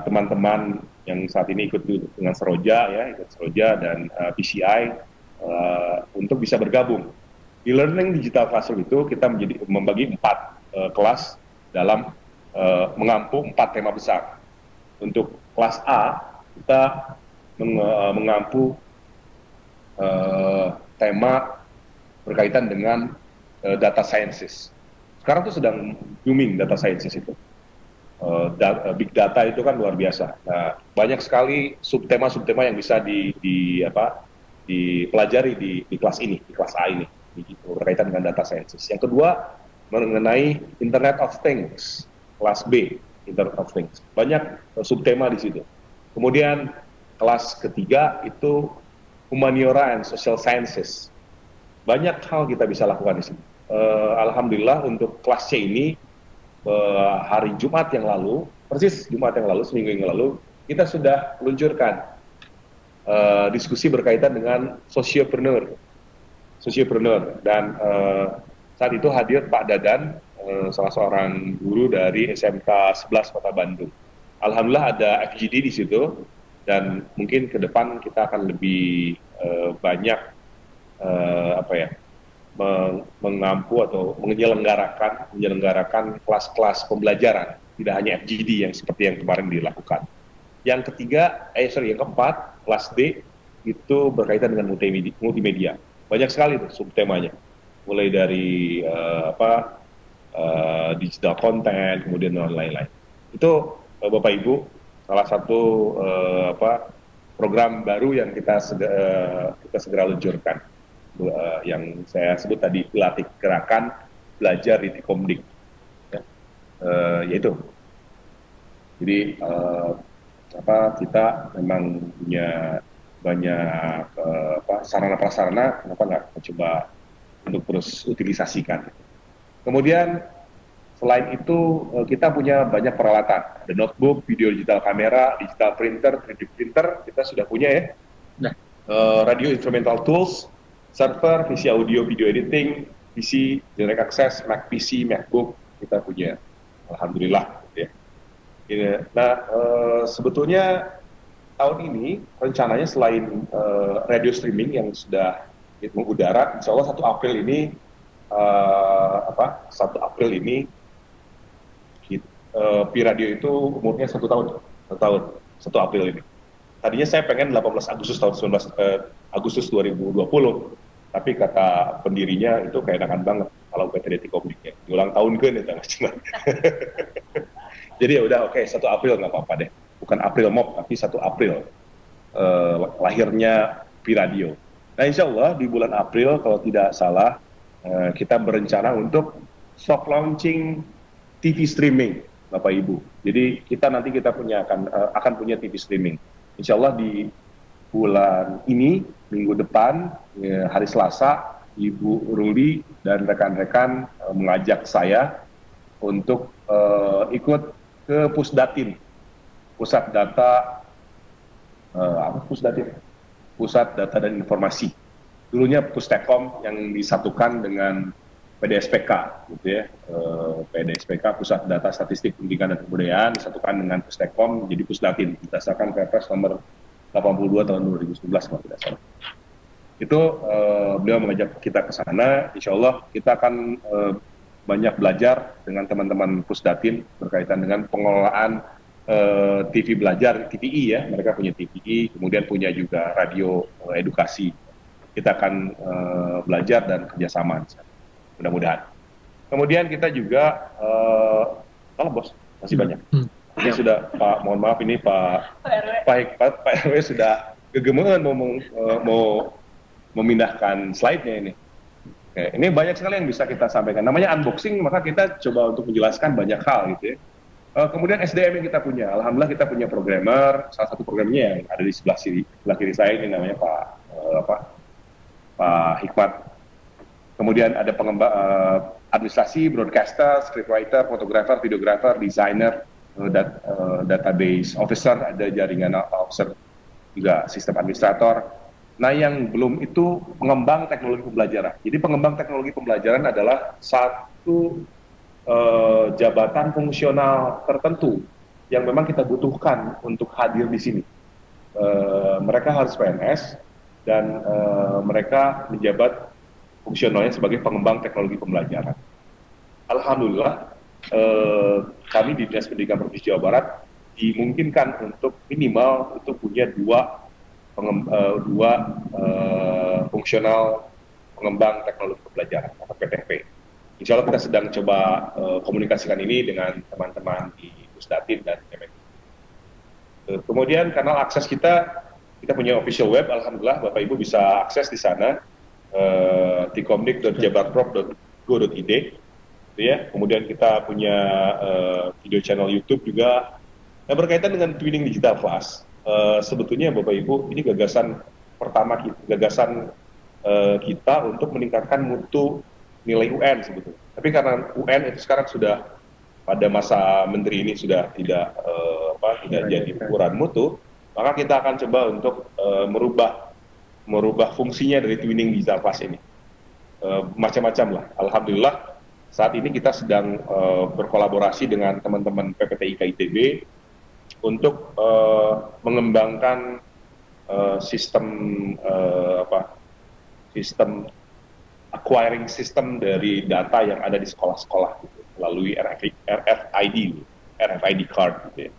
teman-teman yang saat ini ikut dengan Seroja dan PCI untuk bisa bergabung. Di Learning Digital Classroom itu kita membagi 4 kelas dalam mengampu 4 tema besar. Untuk kelas A kita mengampu tema berkaitan dengan data sciences. Sekarang tuh sedang booming data sciences itu. Big data itu kan luar biasa. Nah, banyak sekali subtema-subtema yang bisa dipelajari di kelas ini, di kelas A ini, gitu, berkaitan dengan data sciences. Yang kedua, mengenai Internet of Things, kelas B, Internet of Things. Banyak subtema di situ. Kemudian kelas ketiga itu Humaniora and Social Sciences. Banyak hal kita bisa lakukan di sini. Alhamdulillah untuk kelas C ini hari Jumat yang lalu, persis Jumat yang lalu, seminggu yang lalu, kita sudah meluncurkan diskusi berkaitan dengan sociopreneur, dan saat itu hadir Pak Dadan, salah seorang guru dari SMK 11 Kota Bandung. Alhamdulillah ada FGD di situ, dan mungkin ke depan kita akan lebih banyak mengampu atau menyelenggarakan kelas-kelas pembelajaran tidak hanya FGD yang seperti yang kemarin dilakukan. Yang ketiga, yang keempat, kelas D itu berkaitan dengan multimedia. Banyak sekali tuh subtemanya, mulai dari digital content, kemudian lain-lain. Itu Bapak Ibu salah satu program baru yang kita segera luncurkan, yang saya sebut tadi pelatih gerakan belajar di Tikomdik, ya. Yaitu, jadi kita memang punya banyak sarana prasarana, kenapa nggak coba untuk terus utilisasikan. Kemudian selain itu kita punya banyak peralatan, ada notebook, video digital kamera, digital printer, 3D printer kita sudah punya ya. Nah, radio instrumental tools, server, PC audio video editing, PC direct access, Mac PC, MacBook kita punya, alhamdulillah ya. Nah, sebetulnya tahun ini rencananya selain radio streaming yang sudah mengudara, insya Allah 1 April ini 1 April ini Pi-Radio itu umurnya 1 tahun, 1 April ini. Tadinya saya pengen 18 Agustus Agustus 2020, tapi kata pendirinya itu keenakan banget kalau PTD Tikomdiknya. Ulang tahun kan itu cuma. Jadi ya udah oke, 1 April nggak apa-apa deh. Bukan April Mop, tapi 1 April lahirnya Pi-Radio. Nah, insya Allah di bulan April kalau tidak salah kita berencana untuk soft launching TV streaming, Bapak Ibu. Jadi kita akan punya TV streaming. Insya Allah di bulan ini, minggu depan, hari Selasa, Ibu Ruli dan rekan-rekan mengajak saya untuk ikut ke Pusdatin, Pusat Data Pusat Data dan Informasi. Dulunya Pustekom yang disatukan dengan PDSPK, gitu ya. PDSPK, Pusat Data Statistik Pendidikan dan Kebudayaan, disatukan dengan Pustekom menjadi Pusdatin, berdasarkan Perpres nomor 82 tahun 2019 kalau tidak salah. Itu beliau mengajak kita ke sana. Insya Allah kita akan banyak belajar dengan teman-teman Pusdatin berkaitan dengan pengelolaan TV belajar, TVI ya, mereka punya TVI, kemudian punya juga radio edukasi. Kita akan belajar dan kerjasama, mudah-mudahan. Kemudian kita juga, bos, masih banyak. Ini sudah, Pak, mohon maaf ini Pak RW sudah gegemean mau memindahkan slide-nya ini. Oke, ini banyak sekali yang bisa kita sampaikan. Namanya unboxing, maka kita coba untuk menjelaskan banyak hal gitu ya. Kemudian SDM yang kita punya, alhamdulillah kita punya programmer, salah satu programnya yang ada di sebelah kiri saya ini namanya Pak Hikmat. Kemudian ada pengembang administrasi, broadcaster, scriptwriter, fotografer, videographer, designer, database officer, ada jaringan officer, juga sistem administrator. Nah, yang belum itu pengembang teknologi pembelajaran. Jadi pengembang teknologi pembelajaran adalah satu jabatan fungsional tertentu yang memang kita butuhkan untuk hadir di sini. Mereka harus PNS dan mereka menjabat fungsionalnya sebagai pengembang teknologi pembelajaran. Alhamdulillah, kami di Dinas Pendidikan Provinsi Jawa Barat dimungkinkan untuk minimal itu punya dua fungsional pengembang teknologi pembelajaran atau PTP. Insya Allah kita sedang coba komunikasikan ini dengan teman-teman di Pusdatin dan Kementerian. Kemudian kanal akses kita punya official web, alhamdulillah Bapak Ibu bisa akses di sana, tikomdik.jabarprov.go.id, ya. Kemudian kita punya video channel YouTube juga. Nah, berkaitan dengan twinning digital class, sebetulnya Bapak Ibu ini gagasan pertama kita untuk meningkatkan mutu nilai UN sebetulnya. Tapi karena UN itu sekarang sudah pada masa menteri ini sudah tidak jadi ukuran mutu, maka kita akan coba untuk merubah fungsinya dari twinning digital class ini. Macam-macam lah. Alhamdulillah saat ini kita sedang berkolaborasi dengan teman-teman PPTIK ITB untuk mengembangkan sistem acquiring system dari data yang ada di sekolah-sekolah gitu, melalui RFID, RFID card gitu ya.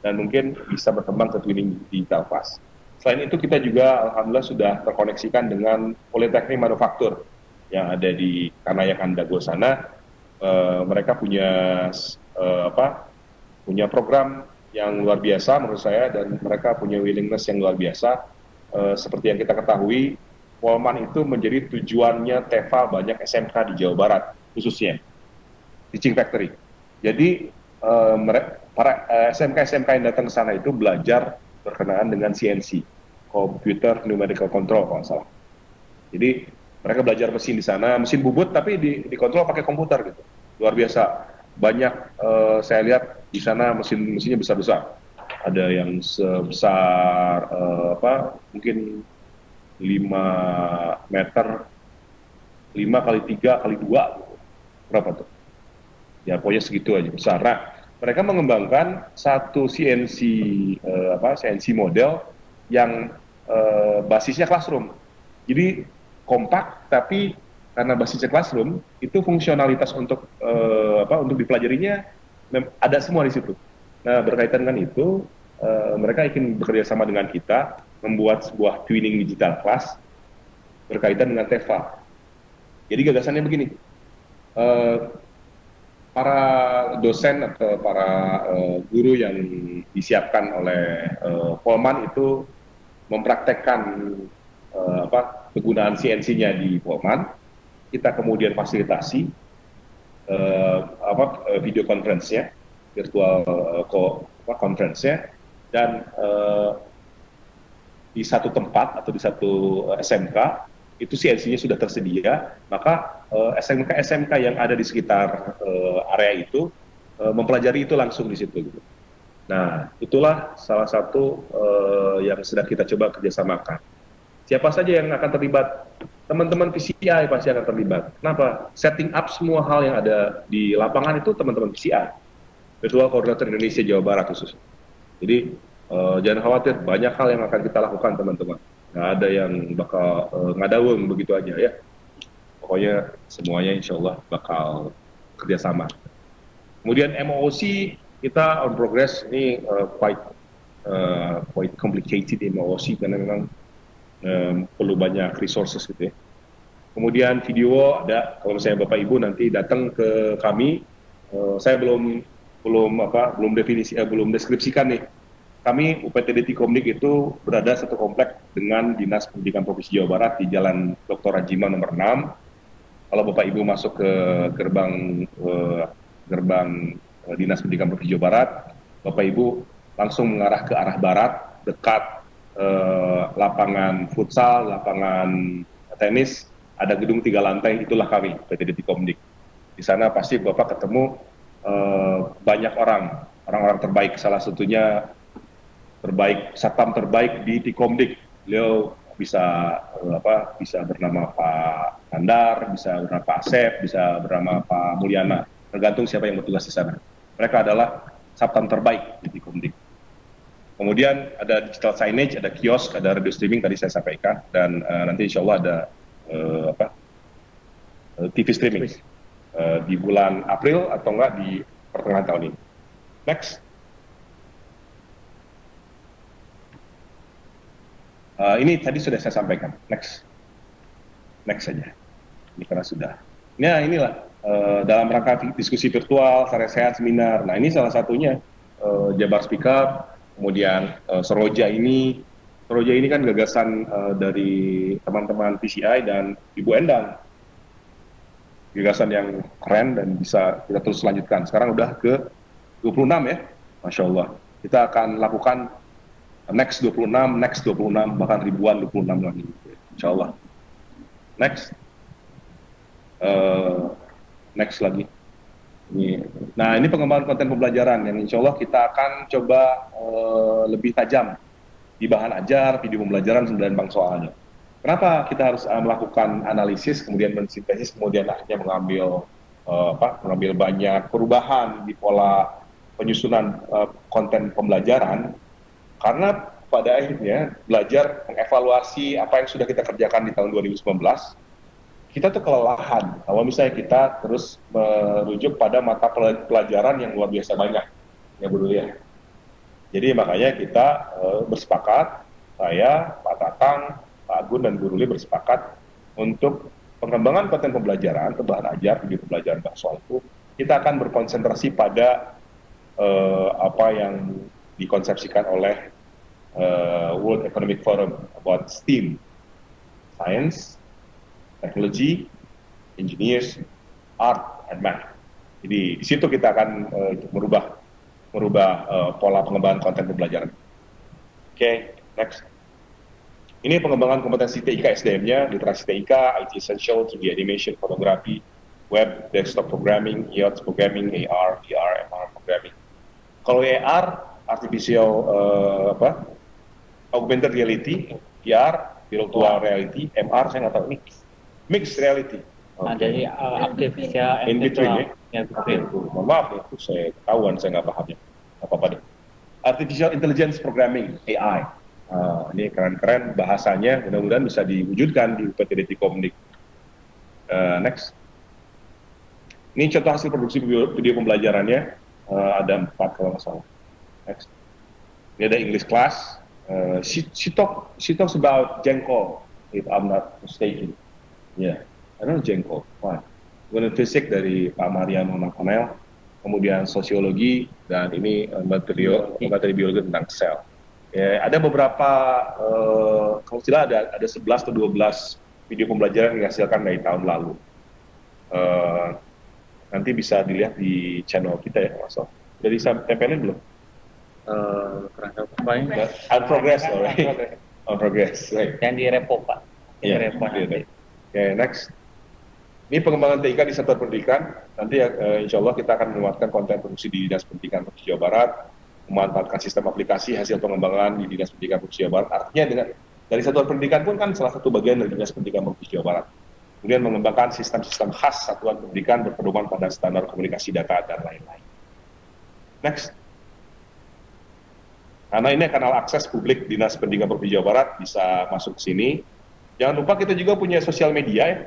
Dan mungkin bisa berkembang ke twinning digital class. Selain itu kita juga alhamdulillah sudah terkoneksikan dengan Politeknik Manufaktur yang ada di Kanayakan Dago sana. Mereka punya punya program yang luar biasa menurut saya, dan mereka punya willingness yang luar biasa. Seperti yang kita ketahui, Polman itu menjadi tujuannya TEFA banyak SMK di Jawa Barat khususnya teaching factory. Jadi para SMK-SMK yang datang ke sana itu belajar berkenaan dengan CNC, Computer Numerical Control kalau nggak salah. Jadi mereka belajar mesin di sana, mesin bubut tapi dikontrol pakai komputer gitu. Luar biasa. Banyak saya lihat di sana mesinnya besar-besar. Ada yang sebesar mungkin 5 meter, 5 kali 3 kali 2, berapa tuh? Ya pokoknya segitu aja besar. Nah, mereka mengembangkan satu CNC model yang basisnya classroom. Jadi kompak, tapi karena basisnya classroom itu fungsionalitas untuk dipelajarinya ada semua di situ. Nah, berkaitan dengan itu mereka ingin bekerja sama dengan kita membuat sebuah twinning digital class berkaitan dengan TEFA. Jadi gagasannya begini, para dosen atau para guru yang disiapkan oleh Polman itu mempraktekkan penggunaan CNC-nya di Polman. Kita kemudian fasilitasi video conference-nya, virtual conference-nya, dan di satu tempat atau di satu SMK itu CNC-nya sudah tersedia, maka SMK-SMK yang ada di sekitar area itu mempelajari itu langsung di situ. Gitu. Nah, itulah salah satu yang sedang kita coba kerjasamakan. Siapa saja yang akan terlibat? Teman-teman PCI pasti akan terlibat. Kenapa? Setting up semua hal yang ada di lapangan itu teman-teman PCI, Virtual Coordinator Indonesia Jawa Barat khusus. Jadi jangan khawatir, banyak hal yang akan kita lakukan teman-teman. Nggak ada yang bakal ngadawung begitu aja ya. Pokoknya semuanya insya Allah bakal kerjasama. Kemudian MOOC kita on progress, ini quite complicated MOOC karena memang perlu banyak resources gitu ya. Kemudian video ada, kalau misalnya Bapak Ibu nanti datang ke kami, saya belum deskripsikan nih. Kami UPTD Tikomdik itu berada satu komplek dengan Dinas Pendidikan Provinsi Jawa Barat di Jalan Dr. Rajima nomor 6. Kalau Bapak Ibu masuk ke gerbang Dinas Pendidikan Provinsi Jawa Barat, Bapak Ibu langsung mengarah ke arah barat, dekat lapangan futsal, lapangan tenis, ada gedung 3 lantai, itulah kami UPTD Tikomdik. Di sana pasti Bapak ketemu banyak orang-orang terbaik, salah satunya satpam terbaik di Tikomdik. Beliau bisa bernama Pak Kandar, bisa bernama Pak Asep, bisa bernama Pak Mulyana, tergantung siapa yang bertugas di sana. Mereka adalah satpam terbaik di Tikomdik. Kemudian ada digital signage, ada kios, ada radio streaming tadi saya sampaikan, dan nanti insya Allah ada TV streaming di bulan April atau enggak di pertengahan tahun ini. Next. Ini tadi sudah saya sampaikan. Next saja. Ini karena sudah. Nah, inilah dalam rangka diskusi virtual, sehat seminar. Nah, ini salah satunya Jabar Speak Up, kemudian Seroja ini kan gagasan dari teman-teman PCI dan Ibu Endang. Gagasan yang keren dan bisa kita terus lanjutkan. Sekarang udah ke 26 ya, Masya Allah. Kita akan lakukan next 26, bahkan ribuan 26 lagi. Insya Allah. Next lagi. Nah, ini pengembangan konten pembelajaran yang insya Allah kita akan coba lebih tajam di bahan ajar, video pembelajaran, dan bank soalnya. Kenapa kita harus melakukan analisis, kemudian mensintesis, kemudian akhirnya mengambil banyak perubahan di pola penyusunan konten pembelajaran? Karena pada akhirnya belajar mengevaluasi apa yang sudah kita kerjakan di tahun 2019, kita tuh kelelahan kalau misalnya kita terus merujuk pada mata pelajaran yang luar biasa banyak. ya Bu Dulu ya. Jadi makanya kita bersepakat, saya, Pak Tatang, Pak Agun, dan Bu Ruli bersepakat untuk pengembangan konten pembelajaran, tambahan ajar, video pembelajaran bahasa itu, kita akan berkonsentrasi pada apa yang dikonsepsikan oleh World Economic Forum about STEAM, Science, Technology, Engineers, Art, and Math. Jadi di situ kita akan merubah pola pengembangan konten pembelajaran. Oke, next. Ini pengembangan kompetensi TIK SDM-nya, literasi TIK, IT Essential, 3D Animation, Fotografi, Web, Desktop Programming, IoT Programming, AR, VR, MR Programming. Kalau AR, Artificial Augmented Reality, VR, Virtual Reality, MR, saya nggak tahu ini. Mixed Reality.
Okay. Jadi artificial
in between
ya.
Mohon maaf ya, itu saya ketahuan, saya nggak paham ya. Apa-apa deh. Artificial Intelligence Programming, AI. Ini keren-keren bahasanya, mudah-mudahan bisa diwujudkan di UPTD Komdik. Next. Ini contoh hasil produksi video pembelajarannya, ada 4 kalau nggak salah. Next. Ini ada English class. She talks about jengkol, if I'm not mistaken. Yeah, I don't know jengkol. Why? Kemudian fisik dari Pak Mariano Nakonel, kemudian sosiologi, dan ini materi biologi tentang sel. Ya, ada beberapa, kalau tidak ada 11 atau 12 video pembelajaran yang dihasilkan dari tahun lalu. Nanti bisa dilihat di channel kita ya, Mas. Udah ditempelin belum? On progress, alright. On progress, right.
Yang di repo, Pak.
Di repo. Oke, next. Ini pengembangan TIK di sektor pendidikan. Nanti insya Allah kita akan menguatkan konten produksi di Dinas Pendidikan Provinsi Jawa Barat, memanfaatkan sistem aplikasi hasil pengembangan di Dinas Pendidikan Provinsi Jawa Barat. Artinya dari satuan pendidikan pun kan salah satu bagian dari Dinas Pendidikan Provinsi Jawa Barat. Kemudian mengembangkan sistem-sistem khas satuan pendidikan berpedoman pada standar komunikasi data dan lain-lain. Next. Karena ini kanal akses publik Dinas Pendidikan Provinsi Jawa Barat bisa masuk ke sini. Jangan lupa kita juga punya sosial media ya.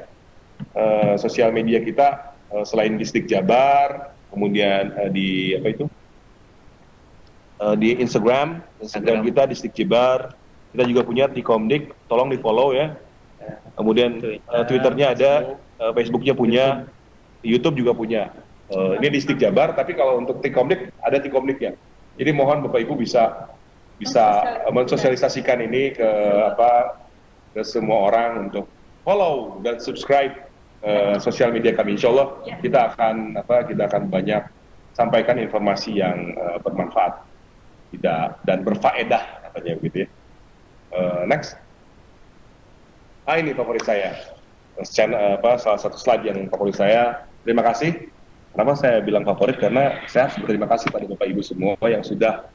Sosial media kita selain Distrik Jabar, kemudian di Instagram kita Distrik Jabar, kita juga punya Tikomdik, tolong di follow ya. Kemudian Twitternya ada, Facebooknya punya, YouTube juga punya. Ini Distrik Jabar, tapi kalau untuk Tikomdik ada Tikomdiknya. Jadi mohon Bapak Ibu bisa mensosialisasikan ini ke semua orang untuk follow dan subscribe sosial media kami. Insya Allah kita akan banyak sampaikan informasi yang bermanfaat dan berfaedah katanya begitu ya. Next. Ini favorit saya. Salah satu slide yang favorit saya. Terima kasih. Kenapa saya bilang favorit? Karena saya harus berterima kasih pada Bapak Ibu semua yang sudah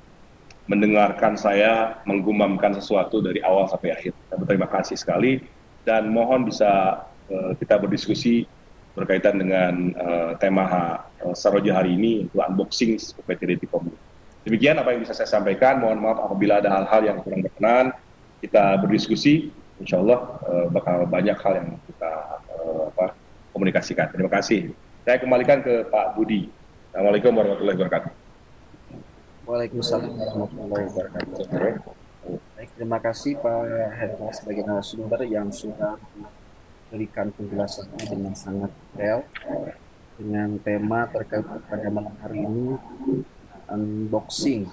mendengarkan saya menggumamkan sesuatu dari awal sampai akhir. Saya berterima kasih sekali dan mohon bisa kita berdiskusi berkaitan dengan tema Saroja hari ini, yaitu unboxing UPTD Komdik. Demikian apa yang bisa saya sampaikan. Mohon maaf apabila ada hal-hal yang kurang berkenan. Kita berdiskusi, insya Allah bakal banyak hal yang kita komunikasikan. Terima kasih. Saya kembalikan ke Pak Budi. Assalamualaikum warahmatullahi wabarakatuh.
Waalaikumsalam warahmatullahi wabarakatuh. Baik, terima kasih Pak Hendra sebagai narasumber yang sudah memberikan penjelasannya dengan sangat detail dengan tema terkait pada malam hari ini, unboxing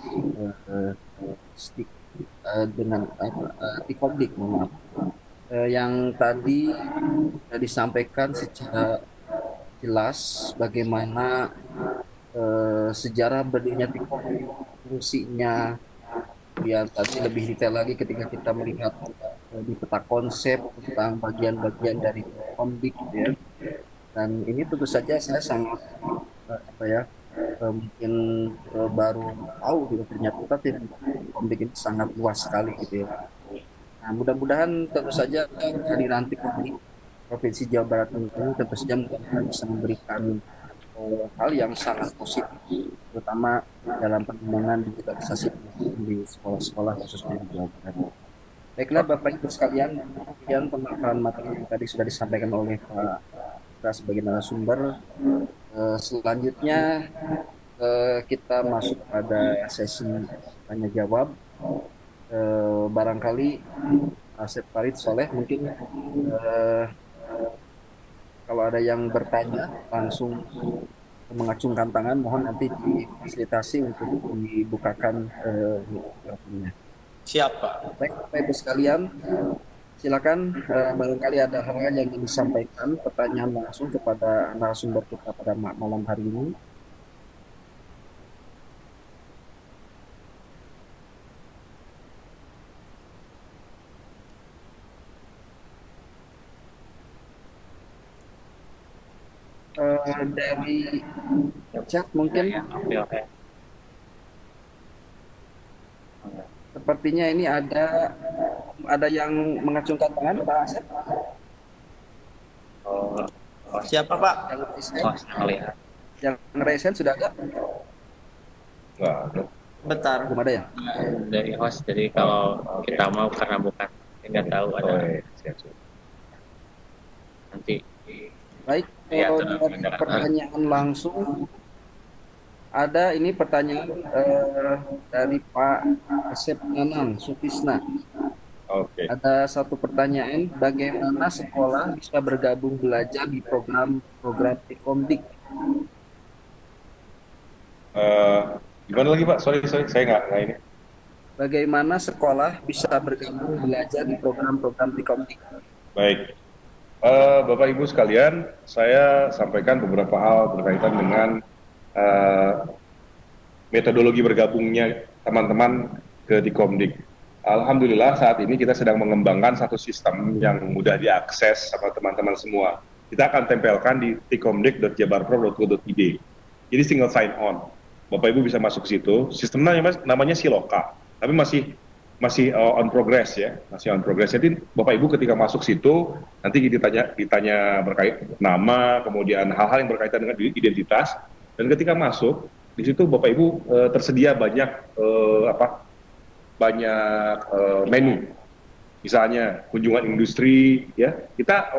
stick dengan Tikomdik, yang tadi disampaikan secara jelas bagaimana sejarah berdirinya Tikomdik, fungsinya. Ya, tadi lebih detail lagi ketika kita melihat di peta konsep tentang bagian-bagian dari Komdik gitu ya. Dan ini tentu saja saya sangat mungkin baru tahu gitu, ternyata Komdik ini sangat luas sekali gitu ya. Nah, mudah-mudahan tentu saja kehadiran Tikomdik Provinsi Jawa Barat ini tentu saja bisa memberikan hal yang sangat positif, terutama dalam pengembangan digitalisasi di sekolah-sekolah khususnya di Jawa Barat. Baiklah Bapak Ibu sekalian, kemudian pemaparan materi yang tadi sudah disampaikan oleh Pak sebagai narasumber. Selanjutnya kita masuk pada sesi tanya jawab. Barangkali Asep Farid Soleh mungkin kalau ada yang bertanya langsung mengacungkan tangan, mohon nanti difasilitasi untuk dibukakan mikrofonnya.
Siapa?
Baik, Bapak Ibu sekalian, silakan barangkali ada hal yang ingin disampaikan, pertanyaan langsung kepada narasumber kita pada malam hari ini. Dari chat mungkin
Oke.
sepertinya ini ada yang mengacungkan tangan, Pak Asep.
Oh,
Siapa Pak?
Yang raise hand,
saya lihat.
yang raise hand sudah ada?
Nggak ada.
Bentar.
Belum ada ya?
Dari host, jadi kalau kita mau karena bukan nggak tahu ada
Siap.
nanti.
Baik,
Ya,
kalau dari pertanyaan langsung ada ini pertanyaan dari Pak Asep Nanang Sutisna.
Oke.
Ada satu pertanyaan, bagaimana sekolah bisa bergabung belajar di program Tekomdik?
Gimana lagi Pak? Sorry, saya nggak ini.
Bagaimana sekolah bisa bergabung belajar di program-program Tekomdik?
Baik. Bapak Ibu sekalian, saya sampaikan beberapa hal berkaitan dengan metodologi bergabungnya teman-teman ke Dikomdik. Alhamdulillah saat ini kita sedang mengembangkan satu sistem yang mudah diakses sama teman-teman semua. Kita akan tempelkan di tikomdik.jabarpro.go.id. Jadi single sign on. Bapak Ibu bisa masuk ke situ. Sistemnya namanya Siloka, tapi masih on progress ya, masih on progress. Jadi Bapak Ibu ketika masuk situ nanti ditanya berkait nama, kemudian hal-hal yang berkaitan dengan identitas, dan ketika masuk di situ Bapak Ibu tersedia banyak menu, misalnya kunjungan industri ya. Kita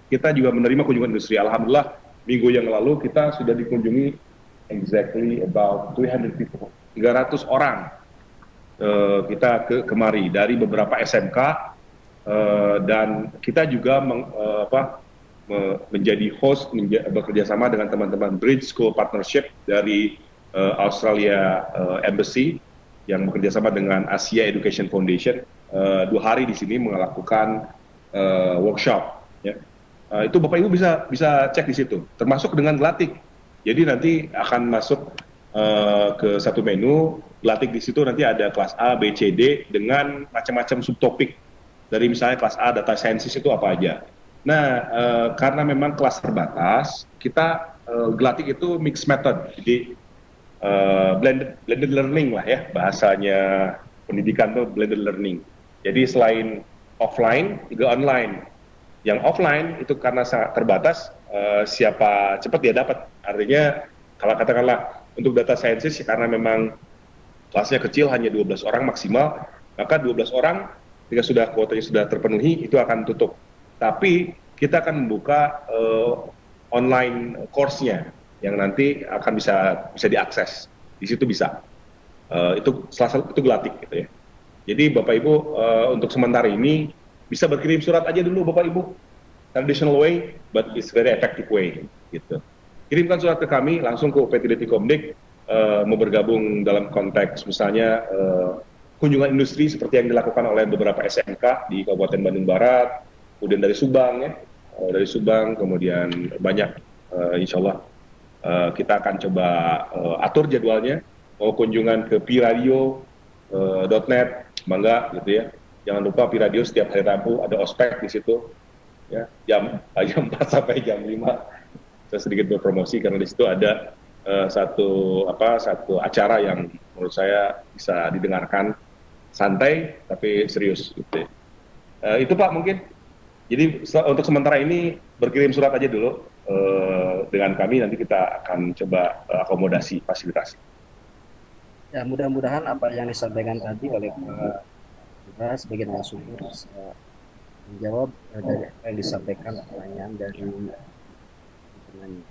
kita juga menerima kunjungan industri. Alhamdulillah minggu yang lalu kita sudah dikunjungi exactly about 300 people, 300 orang. Kita kemari dari beberapa SMK dan kita juga menjadi host, bekerja sama dengan teman-teman Bridge School Partnership dari Australia Embassy yang bekerja sama dengan Asia Education Foundation. 2 hari di sini melakukan workshop. Ya. Itu Bapak Ibu bisa cek di situ, termasuk dengan Glatik. Jadi nanti akan masuk ke satu menu. Glatik di situ nanti ada kelas A, B, C, D dengan macam-macam subtopik. Dari misalnya kelas A data sciences itu apa aja. Nah, karena memang kelas terbatas, kita Glatik itu mixed method. Jadi blended learning lah ya, bahasanya pendidikan tuh blended learning. Jadi selain offline juga online. Yang offline itu karena sangat terbatas, siapa cepat dia dapat. Artinya kalau katakanlah untuk data sciences karena memang kelasnya kecil, hanya 12 orang maksimal, maka 12 orang ketika kuotanya sudah terpenuhi itu akan tutup. Tapi kita akan membuka online course-nya yang nanti akan bisa diakses. Di situ bisa. Itu Glatik gitu ya. Jadi Bapak Ibu untuk sementara ini bisa berkirim surat aja dulu Bapak Ibu. Traditional way, but it's very effective way gitu. Kirimkan surat ke kami langsung ke UPT Dikomdik, mau bergabung dalam konteks misalnya kunjungan industri seperti yang dilakukan oleh beberapa SMK di Kabupaten Bandung Barat, kemudian dari Subang ya, kemudian banyak insya Allah kita akan coba atur jadwalnya, mau kunjungan ke piradio.net, bangga gitu ya. Jangan lupa Piradio setiap hari Rabu ada ospek di situ ya, jam 4 sampai jam 5. Saya sedikit berpromosi karena di situ ada satu acara yang menurut saya bisa didengarkan santai tapi serius gitu. Itu Pak mungkin. Jadi untuk sementara ini berkirim surat aja dulu dengan kami, nanti kita akan coba akomodasi fasilitasi.
Ya, mudah-mudahan apa yang disampaikan tadi oleh Pak sebagai narasumber bisa menjawab dari apa yang disampaikan pertanyaan dari teman.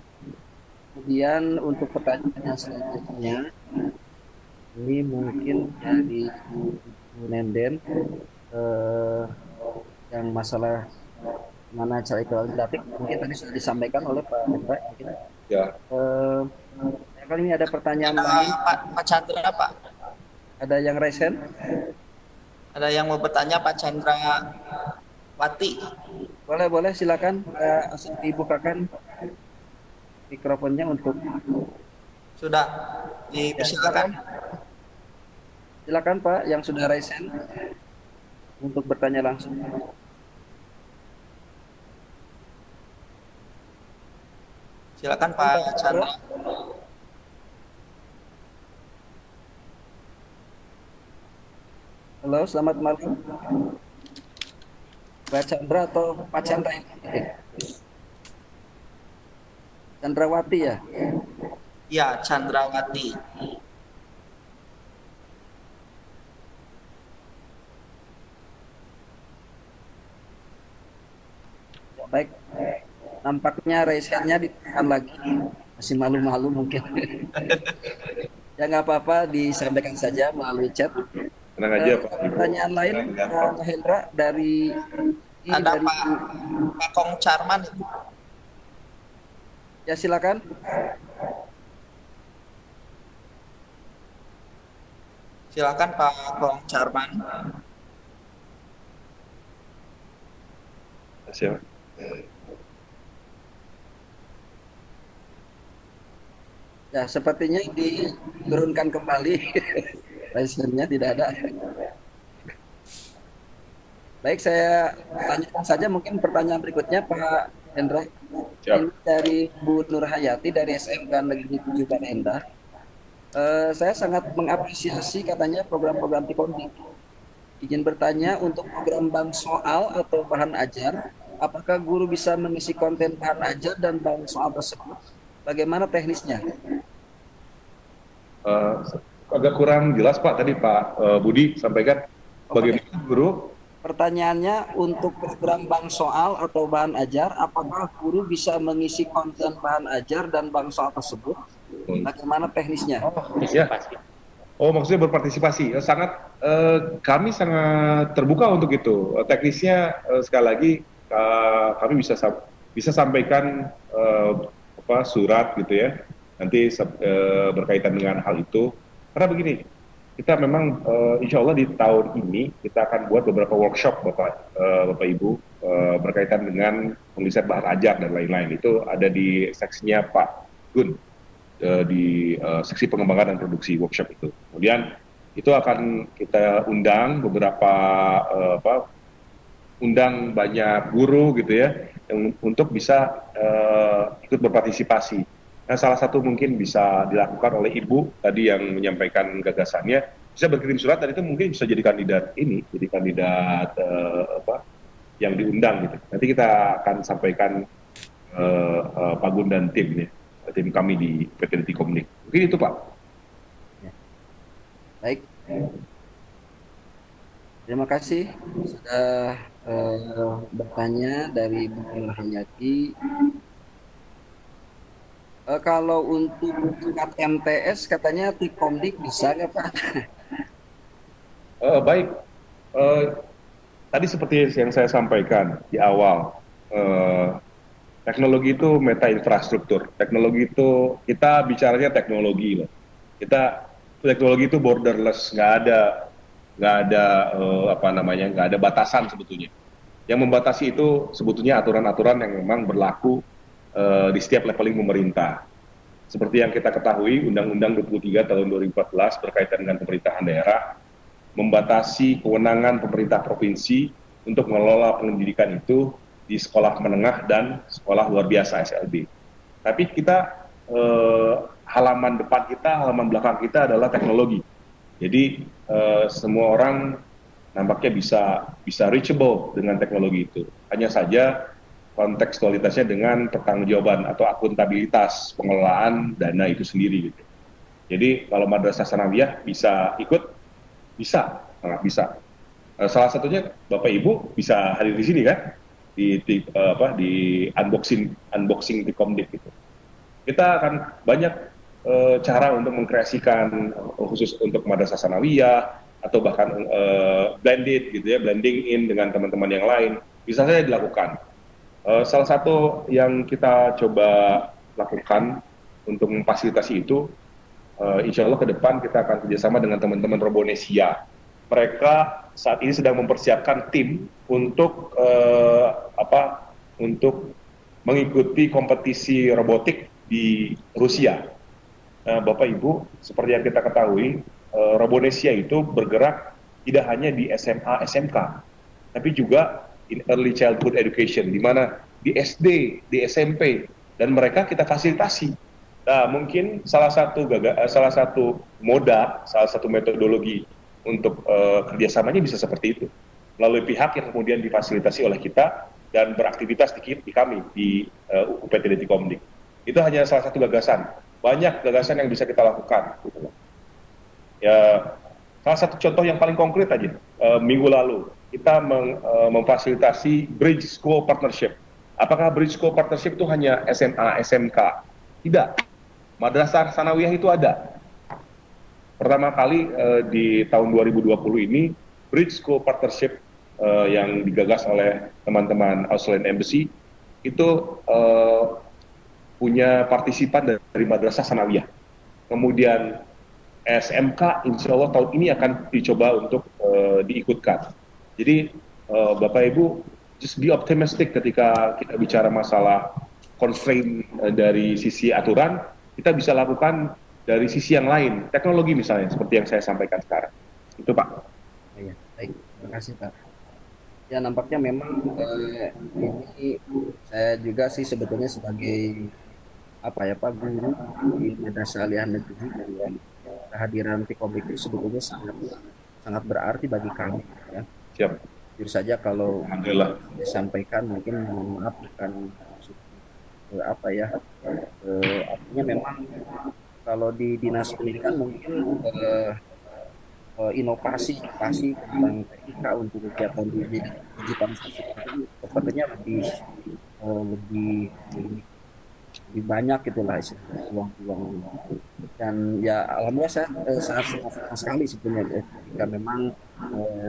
Kemudian untuk pertanyaan selanjutnya, ini mungkin dari Bu Nenden, eh, yang masalah mana cara kualitatif mungkin tadi sudah disampaikan oleh Pak Hendra. Mungkin
Ya,
kali ini ada pertanyaan
Ada
lain,
Pak Chandra, Pak.
ada yang resen.
Ada yang mau bertanya, Pak Chandra Wati.
Boleh silakan asal dibukakan mikrofonnya untuk
Sudah
ya,
dipersilakan.
silakan Pak yang sudah resen untuk bertanya langsung.
Silakan Pak Chandra.
Halo, selamat malam. Pak Chandra atau Pak Chandra? Chandrawati ya?
Ya, Chandrawati.
Baik, nampaknya resennya ditekan lagi. Masih malu-malu mungkin. Ya nggak apa-apa, disampaikan saja melalui chat.
tenang aja Pak.
Pertanyaan lain, Pak Hendra dari
Ada Pak Kong Charman.
ya silakan.
Silakan Pak Kong Charman.
Siap.
Ya, sepertinya diturunkan kembali. License-nya tidak ada. Baik, saya tanyakan saja mungkin pertanyaan berikutnya Pak Hendra.
Siap.
Ini dari Bu Nur Hayati dari SMK Negeri 7 Banda. Saya sangat mengapresiasi katanya program-program Tikonding. Izin bertanya untuk program bank soal atau bahan ajar, apakah guru bisa mengisi konten bahan ajar dan bank soal tersebut? Bagaimana teknisnya?
Agak kurang jelas Pak tadi Pak Budi sampaikan bagaimana guru.
Pertanyaannya untuk program bank soal atau bahan ajar, apakah guru bisa mengisi konten bahan ajar dan bank soal tersebut? Bagaimana teknisnya?
Ya. Oh, maksudnya berpartisipasi. Kami sangat terbuka untuk itu. Teknisnya sekali lagi kami bisa sampaikan surat gitu ya. Nanti berkaitan dengan hal itu. Karena begini, kita memang insya Allah di tahun ini kita akan buat beberapa workshop Bapak Ibu berkaitan dengan penulisan bahan ajar dan lain-lain. Itu ada di seksinya Pak Gun di seksi pengembangan dan produksi workshop itu. Kemudian itu akan kita undang beberapa undang banyak guru gitu ya untuk bisa ikut berpartisipasi. Nah, salah satu mungkin bisa dilakukan oleh Ibu tadi yang menyampaikan gagasannya, bisa berkirim surat dan itu mungkin bisa jadi kandidat yang diundang gitu. Nanti kita akan sampaikan Pak Gun dan tim kami di PT Tikomnik. Mungkin itu Pak.
Baik. Terima kasih sudah bertanya dari Bu Nur Hayati. Kalau untuk tingkat MTS katanya Tikomdik bisa nggak Pak?
Baik. Tadi seperti yang saya sampaikan di awal, teknologi itu meta infrastruktur. Teknologi itu kita bicaranya teknologi loh. Teknologi itu borderless, nggak ada batasan sebetulnya. Yang membatasi itu sebetulnya aturan-aturan yang memang berlaku di setiap leveling pemerintah. Seperti yang kita ketahui, Undang-Undang 23 tahun 2014 berkaitan dengan pemerintahan daerah membatasi kewenangan pemerintah provinsi untuk mengelola pendidikan itu di sekolah menengah dan sekolah luar biasa SLB. Tapi kita halaman belakang kita adalah teknologi. Jadi semua orang nampaknya bisa reachable dengan teknologi itu. Hanya saja kontekstualitasnya dengan pertanggungjawaban atau akuntabilitas pengelolaan dana itu sendiri gitu. Jadi kalau Madrasah Sanawiyah bisa ikut, sangat bisa. Salah satunya Bapak Ibu bisa hadir di sini kan, di unboxing Tikomdik gitu. kita akan banyak cara untuk mengkreasikan khusus untuk Madrasah Sanawiyah atau bahkan blended gitu ya, blending in dengan teman-teman yang lain bisa saja dilakukan. Salah satu yang kita coba lakukan untuk memfasilitasi itu, insya Allah ke depan kita akan kerjasama dengan teman-teman Robonesia. Mereka saat ini sedang mempersiapkan tim untuk untuk mengikuti kompetisi robotik di Rusia. Bapak Ibu, seperti yang kita ketahui, Robonesia itu bergerak tidak hanya di SMA, SMK, tapi juga in early childhood education, di mana di SD, di SMP, dan mereka kita fasilitasi. Nah, mungkin salah satu moda, salah satu metodologi untuk kerjasamanya bisa seperti itu, melalui pihak yang kemudian difasilitasi oleh kita dan beraktivitas di kami di UPT Tikomdik. Itu hanya salah satu gagasan. Banyak gagasan yang bisa kita lakukan. Ya, salah satu contoh yang paling konkret aja, minggu lalu kita memfasilitasi Bridge School Partnership. Apakah Bridge School Partnership itu hanya SMA, SMK? Tidak. Madrasah Sanawiyah itu ada. Pertama kali di tahun 2020 ini, Bridge School Partnership yang digagas oleh teman-teman Australian Embassy itu punya partisipan dari Madrasah Sanawiyah. Kemudian SMK insya Allah tahun ini akan dicoba untuk diikutkan. Jadi Bapak Ibu, just be optimistic ketika kita bicara masalah constraint dari sisi aturan, kita bisa lakukan dari sisi yang lain, teknologi misalnya, seperti yang saya sampaikan sekarang. Itu Pak.
Ya, baik, terima kasih Pak. Ya nampaknya memang ini saya juga sih sebetulnya sebagai Pak guru di Madrasah Aliyah Negeri, dan kehadiran Tikomdik itu sebetulnya sangat berarti bagi kami ya.
Siap.
Jujur saja kalau disampaikan mungkin maaf bukan artinya memang kalau di dinas pendidikan mungkin inovasi tentang TIK untuk kegiatan digitalisasi itu sepertinya lebih banyak itulah peluang-peluang, dan ya alhamdulillah saya sangat senang sekali sebenarnya jika memang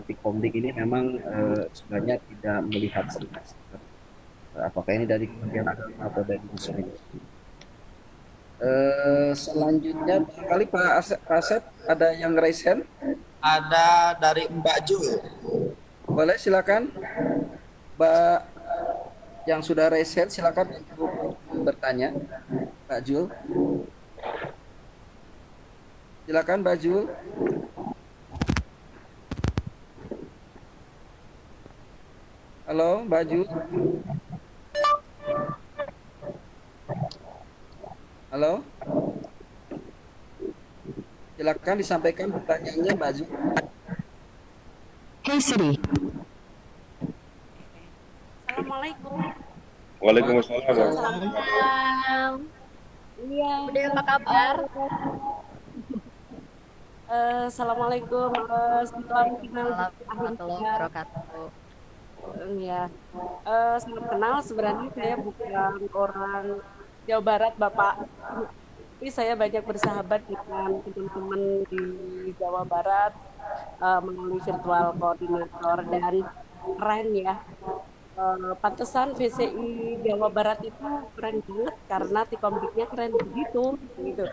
Tikomdik ini memang sebenarnya tidak melihat apakah ini dari Kementerian Agama atau dari Muslim. Selanjutnya kali Pak Asep ada yang raise hand?
Ada dari Mbak Jul.
Boleh silakan Mbak yang sudah raise hand, silakan untuk bertanya. Mbak Jul, silakan Mbak Jul. Halo Mbak Jul. Halo, silakan disampaikan pertanyaannya Mbak Jul.
Hey Siri.
Assalamualaikum.
Waalaikumsalam.
Salam. Iya. Udah apa kabar? Assalamualaikum.
Warahmatullahi wabarakatuh.
Ya, salam kenal. Sebenarnya saya bukan orang Jawa Barat, Bapak. Tapi saya banyak bersahabat dengan teman-teman di Jawa Barat melalui virtual koordinator, dan keren ya. Pantesan VCI Jawa Barat itu keren banget karena Tikomdiknya keren begitu gitu.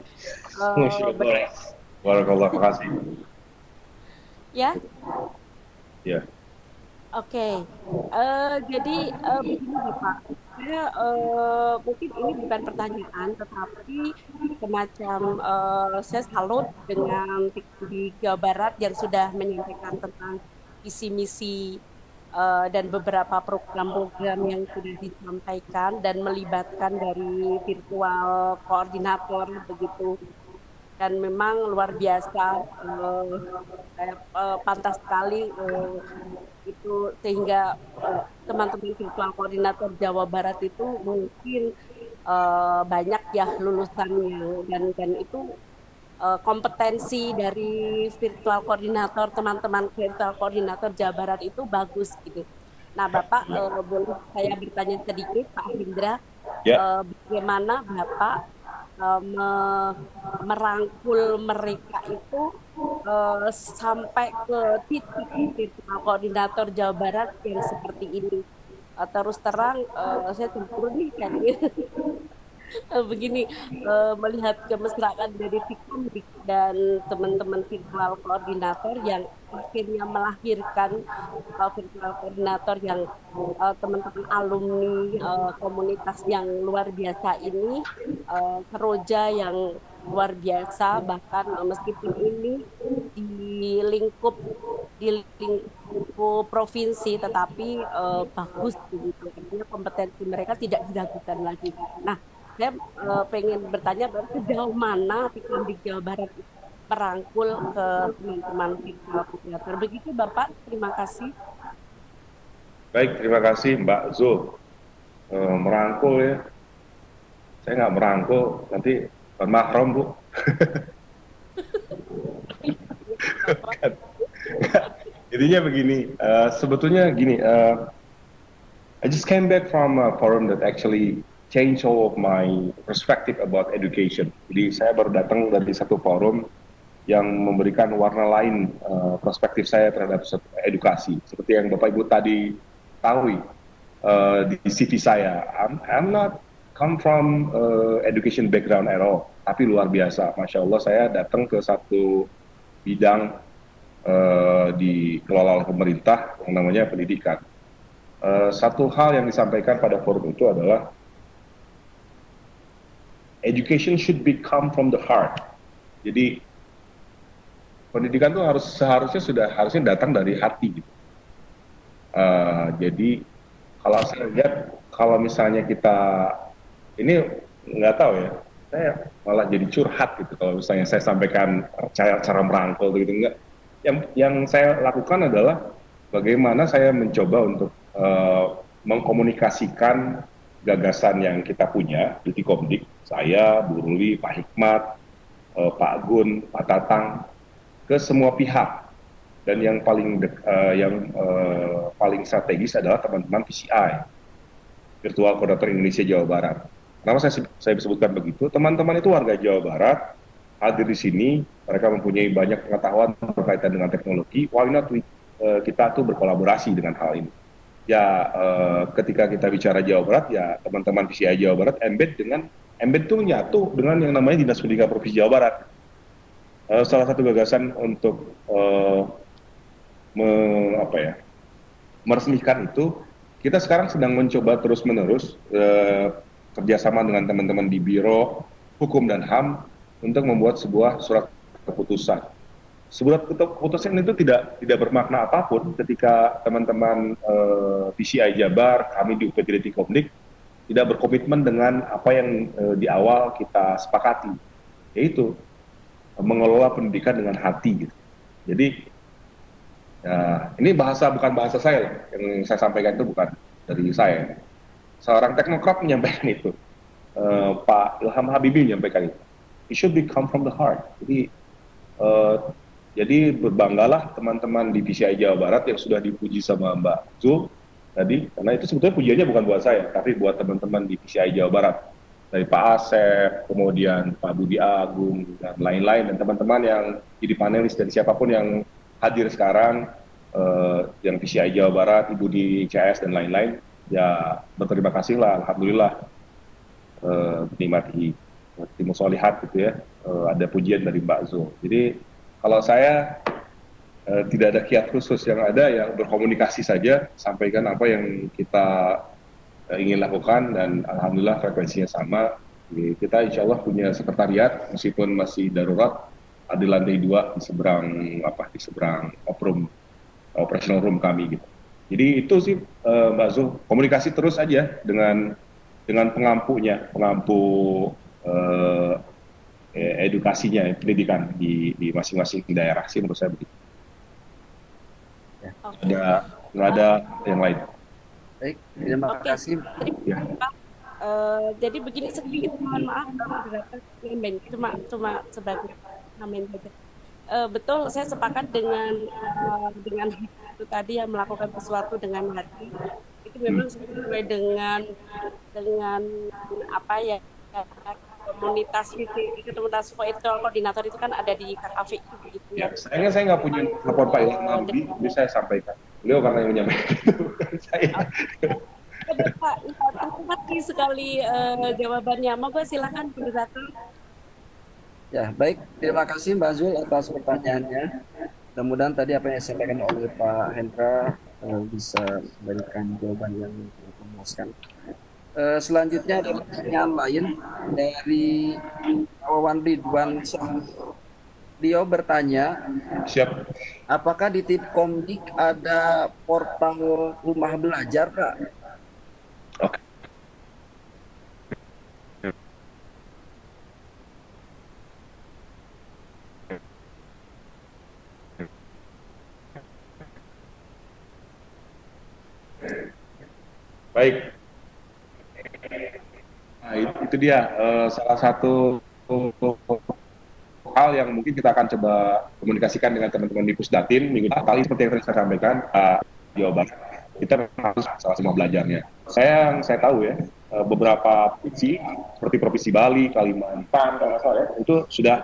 Barakallah, makasih.
Ya.
Ya.
Oke. Jadi begini Bapak, saya mungkin ini bukan pertanyaan, tetapi semacam saya salut dengan di Jawa Barat yang sudah menyampaikan tentang visi misi dan beberapa program-program yang sudah disampaikan dan melibatkan dari virtual koordinator begitu, dan memang luar biasa, pantas sekali itu sehingga teman-teman virtual koordinator Jawa Barat itu mungkin banyak ya lulusannya, dan itu kompetensi dari virtual koordinator, teman-teman virtual koordinator Jawa Barat itu bagus gitu. Nah Bapak, boleh saya bertanya sedikit Pak Hindra, bagaimana Bapak merangkul mereka itu sampai ke titik virtual koordinator Jawa Barat yang seperti ini. Terus terang saya cemburu nih kan begini, melihat kemesraan dari Fikum dan teman-teman virtual koordinator yang akhirnya melahirkan virtual koordinator yang teman-teman alumni komunitas yang luar biasa ini, keroja yang luar biasa, bahkan meskipun ini di lingkup provinsi, tetapi bagus begitu, artinya kompetensi mereka tidak diragukan lagi. Nah, saya pengen bertanya sejauh mana Fikum di Jawa Barat merangkul ke teman-teman virtual koordinator. Begitu Bapak, terima kasih.
Baik, terima kasih Mbak Zul. Merangkul ya, saya nggak merangkul, nanti mahram Bu. Intinya begini, sebetulnya gini, I just came back from a forum that actually change all of my perspective about education. Jadi saya baru datang dari satu forum yang memberikan warna lain perspektif saya terhadap edukasi. Seperti yang Bapak Ibu tadi tahu di CV saya, I'm not come from education background at all, tapi luar biasa. Masya Allah, saya datang ke satu bidang dikelola oleh pemerintah yang namanya pendidikan. Satu hal yang disampaikan pada forum itu adalah education should come from the heart. Jadi pendidikan itu harusnya datang dari hati gitu. Jadi kalau saya lihat, kalau misalnya kita ini nggak tahu ya, saya malah jadi curhat gitu kalau misalnya saya sampaikan cara merangkul gitu, enggak. Yang saya lakukan adalah bagaimana saya mencoba untuk mengkomunikasikan gagasan yang kita punya di Fikomdik, saya, Bu Ruli, Pak Hikmat, Pak Gun, Pak Tatang, ke semua pihak. Dan yang paling strategis adalah teman-teman PCI, Virtual Koordinator Indonesia Jawa Barat. Kenapa saya sebutkan begitu? Teman-teman itu warga Jawa Barat, hadir di sini, mereka mempunyai banyak pengetahuan berkaitan dengan teknologi. Why not kita tuh berkolaborasi dengan hal ini? Ya, ketika kita bicara Jawa Barat, ya teman-teman PCI Jawa Barat embed itu menyatu dengan yang namanya Dinas Pendidikan Provinsi Jawa Barat. Salah satu gagasan untuk meresmikan itu, kita sekarang sedang mencoba terus-menerus kerjasama dengan teman-teman di Biro Hukum dan HAM untuk membuat sebuah surat keputusan. Surat keputusan itu tidak bermakna apapun ketika teman-teman PCI Jabar, kami di UPTD Fikomdik tidak berkomitmen dengan apa yang di awal kita sepakati, yaitu mengelola pendidikan dengan hati gitu. Jadi ini bukan bahasa saya, yang saya sampaikan itu bukan dari saya. Seorang teknokrat menyampaikan itu, Pak Ilham Habibie menyampaikan itu. It should come from the heart. Jadi berbanggalah teman-teman di PCI Jawa Barat yang sudah dipuji sama Mbak Zul tadi, karena itu sebetulnya pujiannya bukan buat saya, tapi buat teman-teman di PCI Jawa Barat. Dari Pak Asep, kemudian Pak Budi Agung, dan lain-lain, dan teman-teman yang jadi panelis, dan siapapun yang hadir sekarang, yang PCI Jawa Barat, Ibu di CS, dan lain-lain, ya berterima kasih lah, Alhamdulillah, menikmati Timus Solihat gitu ya, ada pujian dari Mbak Zul. Jadi, kalau saya tidak ada kiat khusus, yang ada yang berkomunikasi saja, sampaikan apa yang kita ingin lakukan, dan alhamdulillah frekuensinya sama. Jadi kita insya Allah punya sekretariat, meskipun masih darurat, ada lantai 2 di seberang operational room kami gitu. Jadi itu sih Mbak Zul, komunikasi terus aja dengan pengampu edukasinya, pendidikan di masing-masing daerah sih, menurut saya begitu. Ya. Nggak ada yang lain.
Baik, terima kasih.
Ya. Jadi begini sedikit, mohon maaf, cuma sebagai namen saja. Betul, saya sepakat dengan itu tadi, yang melakukan sesuatu dengan hati itu memang sesuai dengan apa ya, komunitas komunitas virtual koordinator itu kan ada di KKV gitu
Ya,
ya.
sayangnya saya nggak punya telepon Pak Ilham Marudi, jadi saya sampaikan. Beliau karena yang menyampaikan itu, bukan saya.
Ada Pak, terima kasih sekali jawabannya. Moga silakan moderator.
Ya, baik. Terima kasih Mbak Zul atas pertanyaannya. Mudah-mudahan tadi apa yang disampaikan oleh Pak Hendra bisa memberikan jawaban yang memuaskan. Selanjutnya ada pertanyaan lain dari Wawan Ridwan Syah. Beliau bertanya,
Siap.
apakah di Tipkomdik ada portal rumah belajar, Pak?
Oke. Baik. Nah, itu dia salah satu hal yang mungkin kita akan coba komunikasikan dengan teman-teman di Pusdatin minggu kali seperti yang tadi saya sampaikan Jawa Barat. Kita harus salah semua belajarnya. Saya tahu ya beberapa provinsi seperti Provinsi Bali, Kalimantan, kalau nggak salah ya, itu sudah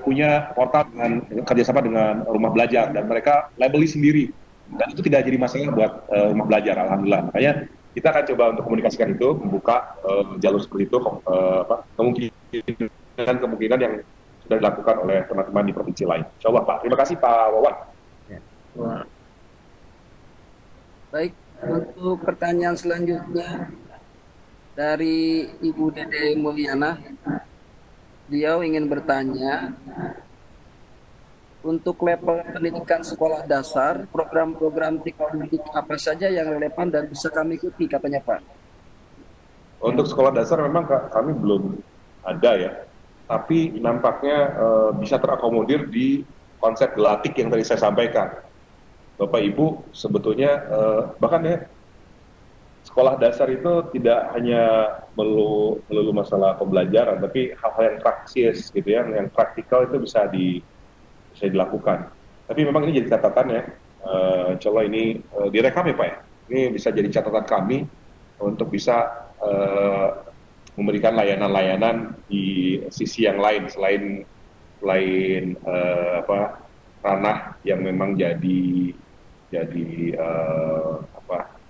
punya portal dengan kerjasama dengan rumah belajar dan mereka labeli sendiri dan itu tidak jadi masalah buat rumah belajar, alhamdulillah. Makanya kita akan coba untuk komunikasikan itu, membuka jalur seperti itu, kemungkinan yang sudah dilakukan oleh teman-teman di provinsi lain. Insya Allah, Pak. Terima kasih, Pak Wawan.
Ya. Baik, untuk pertanyaan selanjutnya dari Ibu Dede Mulyana. Beliau ingin bertanya, untuk level pendidikan sekolah dasar, program-program Tipkomdik apa saja yang relevan dan bisa kami ikuti, katanya Pak?
Untuk sekolah dasar memang kami belum ada ya, tapi nampaknya bisa terakomodir di konsep gelatik yang tadi saya sampaikan. Bapak Ibu sebetulnya bahkan ya sekolah dasar itu tidak hanya melulu masalah pembelajaran, tapi hal-hal yang praktis gitu ya, yang praktikal itu bisa dilakukan. Tapi memang ini jadi catatan ya, insya Allah ini direkam ya Pak ya. Ini bisa jadi catatan kami untuk bisa memberikan layanan-layanan di sisi yang lain selain ranah yang memang jadi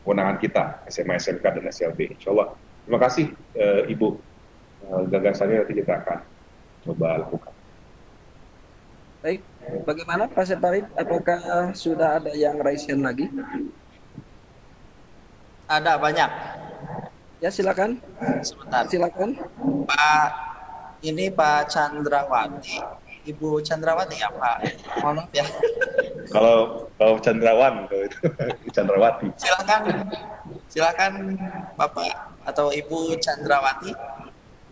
kewenangan kita SMA, SMK dan SLB. Insya Allah. Terima kasih Ibu. Gagasannya nanti kita akan coba lakukan.
Baik, bagaimana Pak Separit? Apakah sudah ada yang raise hand lagi?
Ada banyak.
Ya, silakan.
Sebentar.
Silakan.
Ini Pak Chandrawati. Ibu Chandrawati ya Pak? Mohon maaf ya.
Kalau Chandrawan, kalau itu Chandrawati.
Silakan Bapak atau Ibu Chandrawati.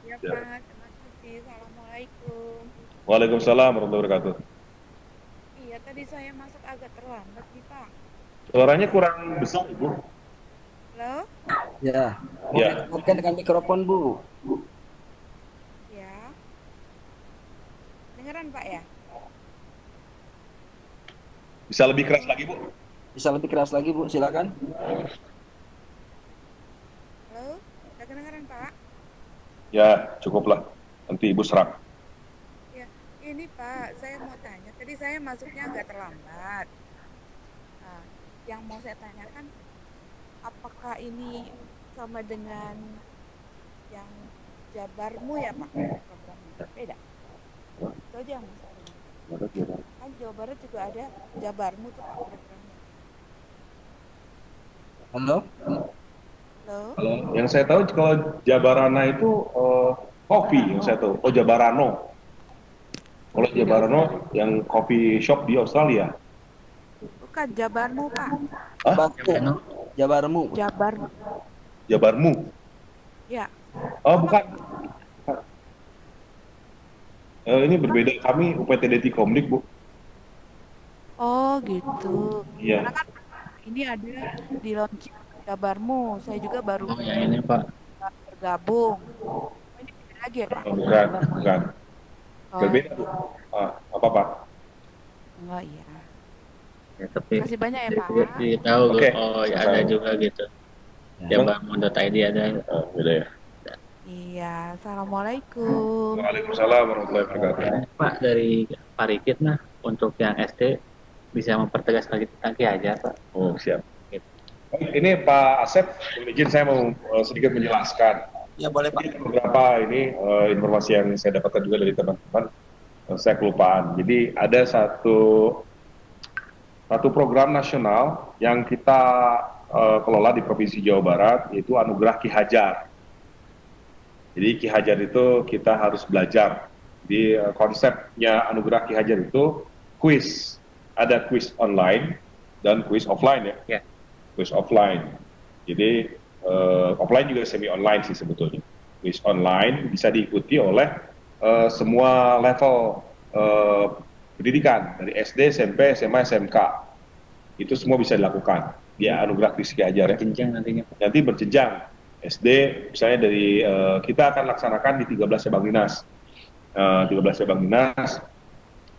Ya Pak, terima kasih. Assalamualaikum.
Waalaikumsalam warahmatullahi wabarakatuh.
Iya, tadi saya masuk agak terlambat nih Pak.
Suaranya kurang besar, Ibu.
Halo?
Ya,
Ya.
mungkin dengan mikrofon Bu.
Ya. Dengeran Pak ya?
Bisa lebih keras lagi, Bu?
Bisa lebih keras lagi Bu, silakan.
Halo? Udah kedengeran Pak?
Ya, cukuplah. Nanti Ibu serap.
Ya, ini Pak, saya mau tanya. Tadi saya masuknya agak terlambat. Nah, yang mau saya tanyakan, apakah ini sama dengan yang Jabarmu ya Pak? Programnya beda. Itu aja yang mau saya tanyakan. Kan Jawa Barat juga ada Jabarmu tuh Pak programnya.
Halo?
Halo?
Yang saya tahu kalau Jabarana itu kopi yang saya tahu. Oh, Jabarano. Kalau Jabarano yang coffee shop di Australia.
Bukan Jabarmu Pak.
Hah?
Jabarmu.
Jabarmu.
Jabarmu.
Ya.
Oh, bukan. Ini berbeda. Kami UPTD Tipkomdik, Bu.
Oh gitu.
Iya.
Karena kan ini ada di launching Jabarmu. Saya juga baru
Oh ya ini Pak.
bergabung. Oh, ini beda lagi ya Pak?
Oh, bukan.
Oh,
Berbeda, Bu. Apa, Pak?
oh iya.
Ya, tapi
Terima kasih banyak ya Pak.
tahu
Oke.
oh ya ada juga gitu.
Ya.
Jabarmu.id ada.
Beda ya.
Iya, assalamualaikum.
Waalaikumsalam warahmatullahi wabarakatuh.
Pak, dari Pak Rikit, nah, untuk yang SD bisa mempertegas lagi tentang Ki Hajar, Pak.
Oh, siap. Baik, ini Pak Asep, izin saya mau sedikit menjelaskan.
Ya boleh Pak.
Jadi beberapa ini informasi yang saya dapatkan juga dari teman-teman, saya kelupaan. Jadi ada satu program nasional yang kita kelola di Provinsi Jawa Barat, yaitu Anugerah Ki Hajar. Jadi Ki Hajar itu kita harus belajar. Jadi konsepnya Anugerah Ki Hajar itu kuis. Ada kuis online dan kuis offline ya.
Ya.
Kuis offline. Jadi offline juga semi online sih sebetulnya. Kuis online bisa diikuti oleh semua level pendidikan dari SD, SMP, SMA, SMK. Itu semua bisa dilakukan. Dia Anugerah Ki Hajar ya.
Jenjang nantinya, Pak.
Nanti berjenjang. SD misalnya dari kita akan laksanakan di 13 cabang dinas. 13 cabang dinas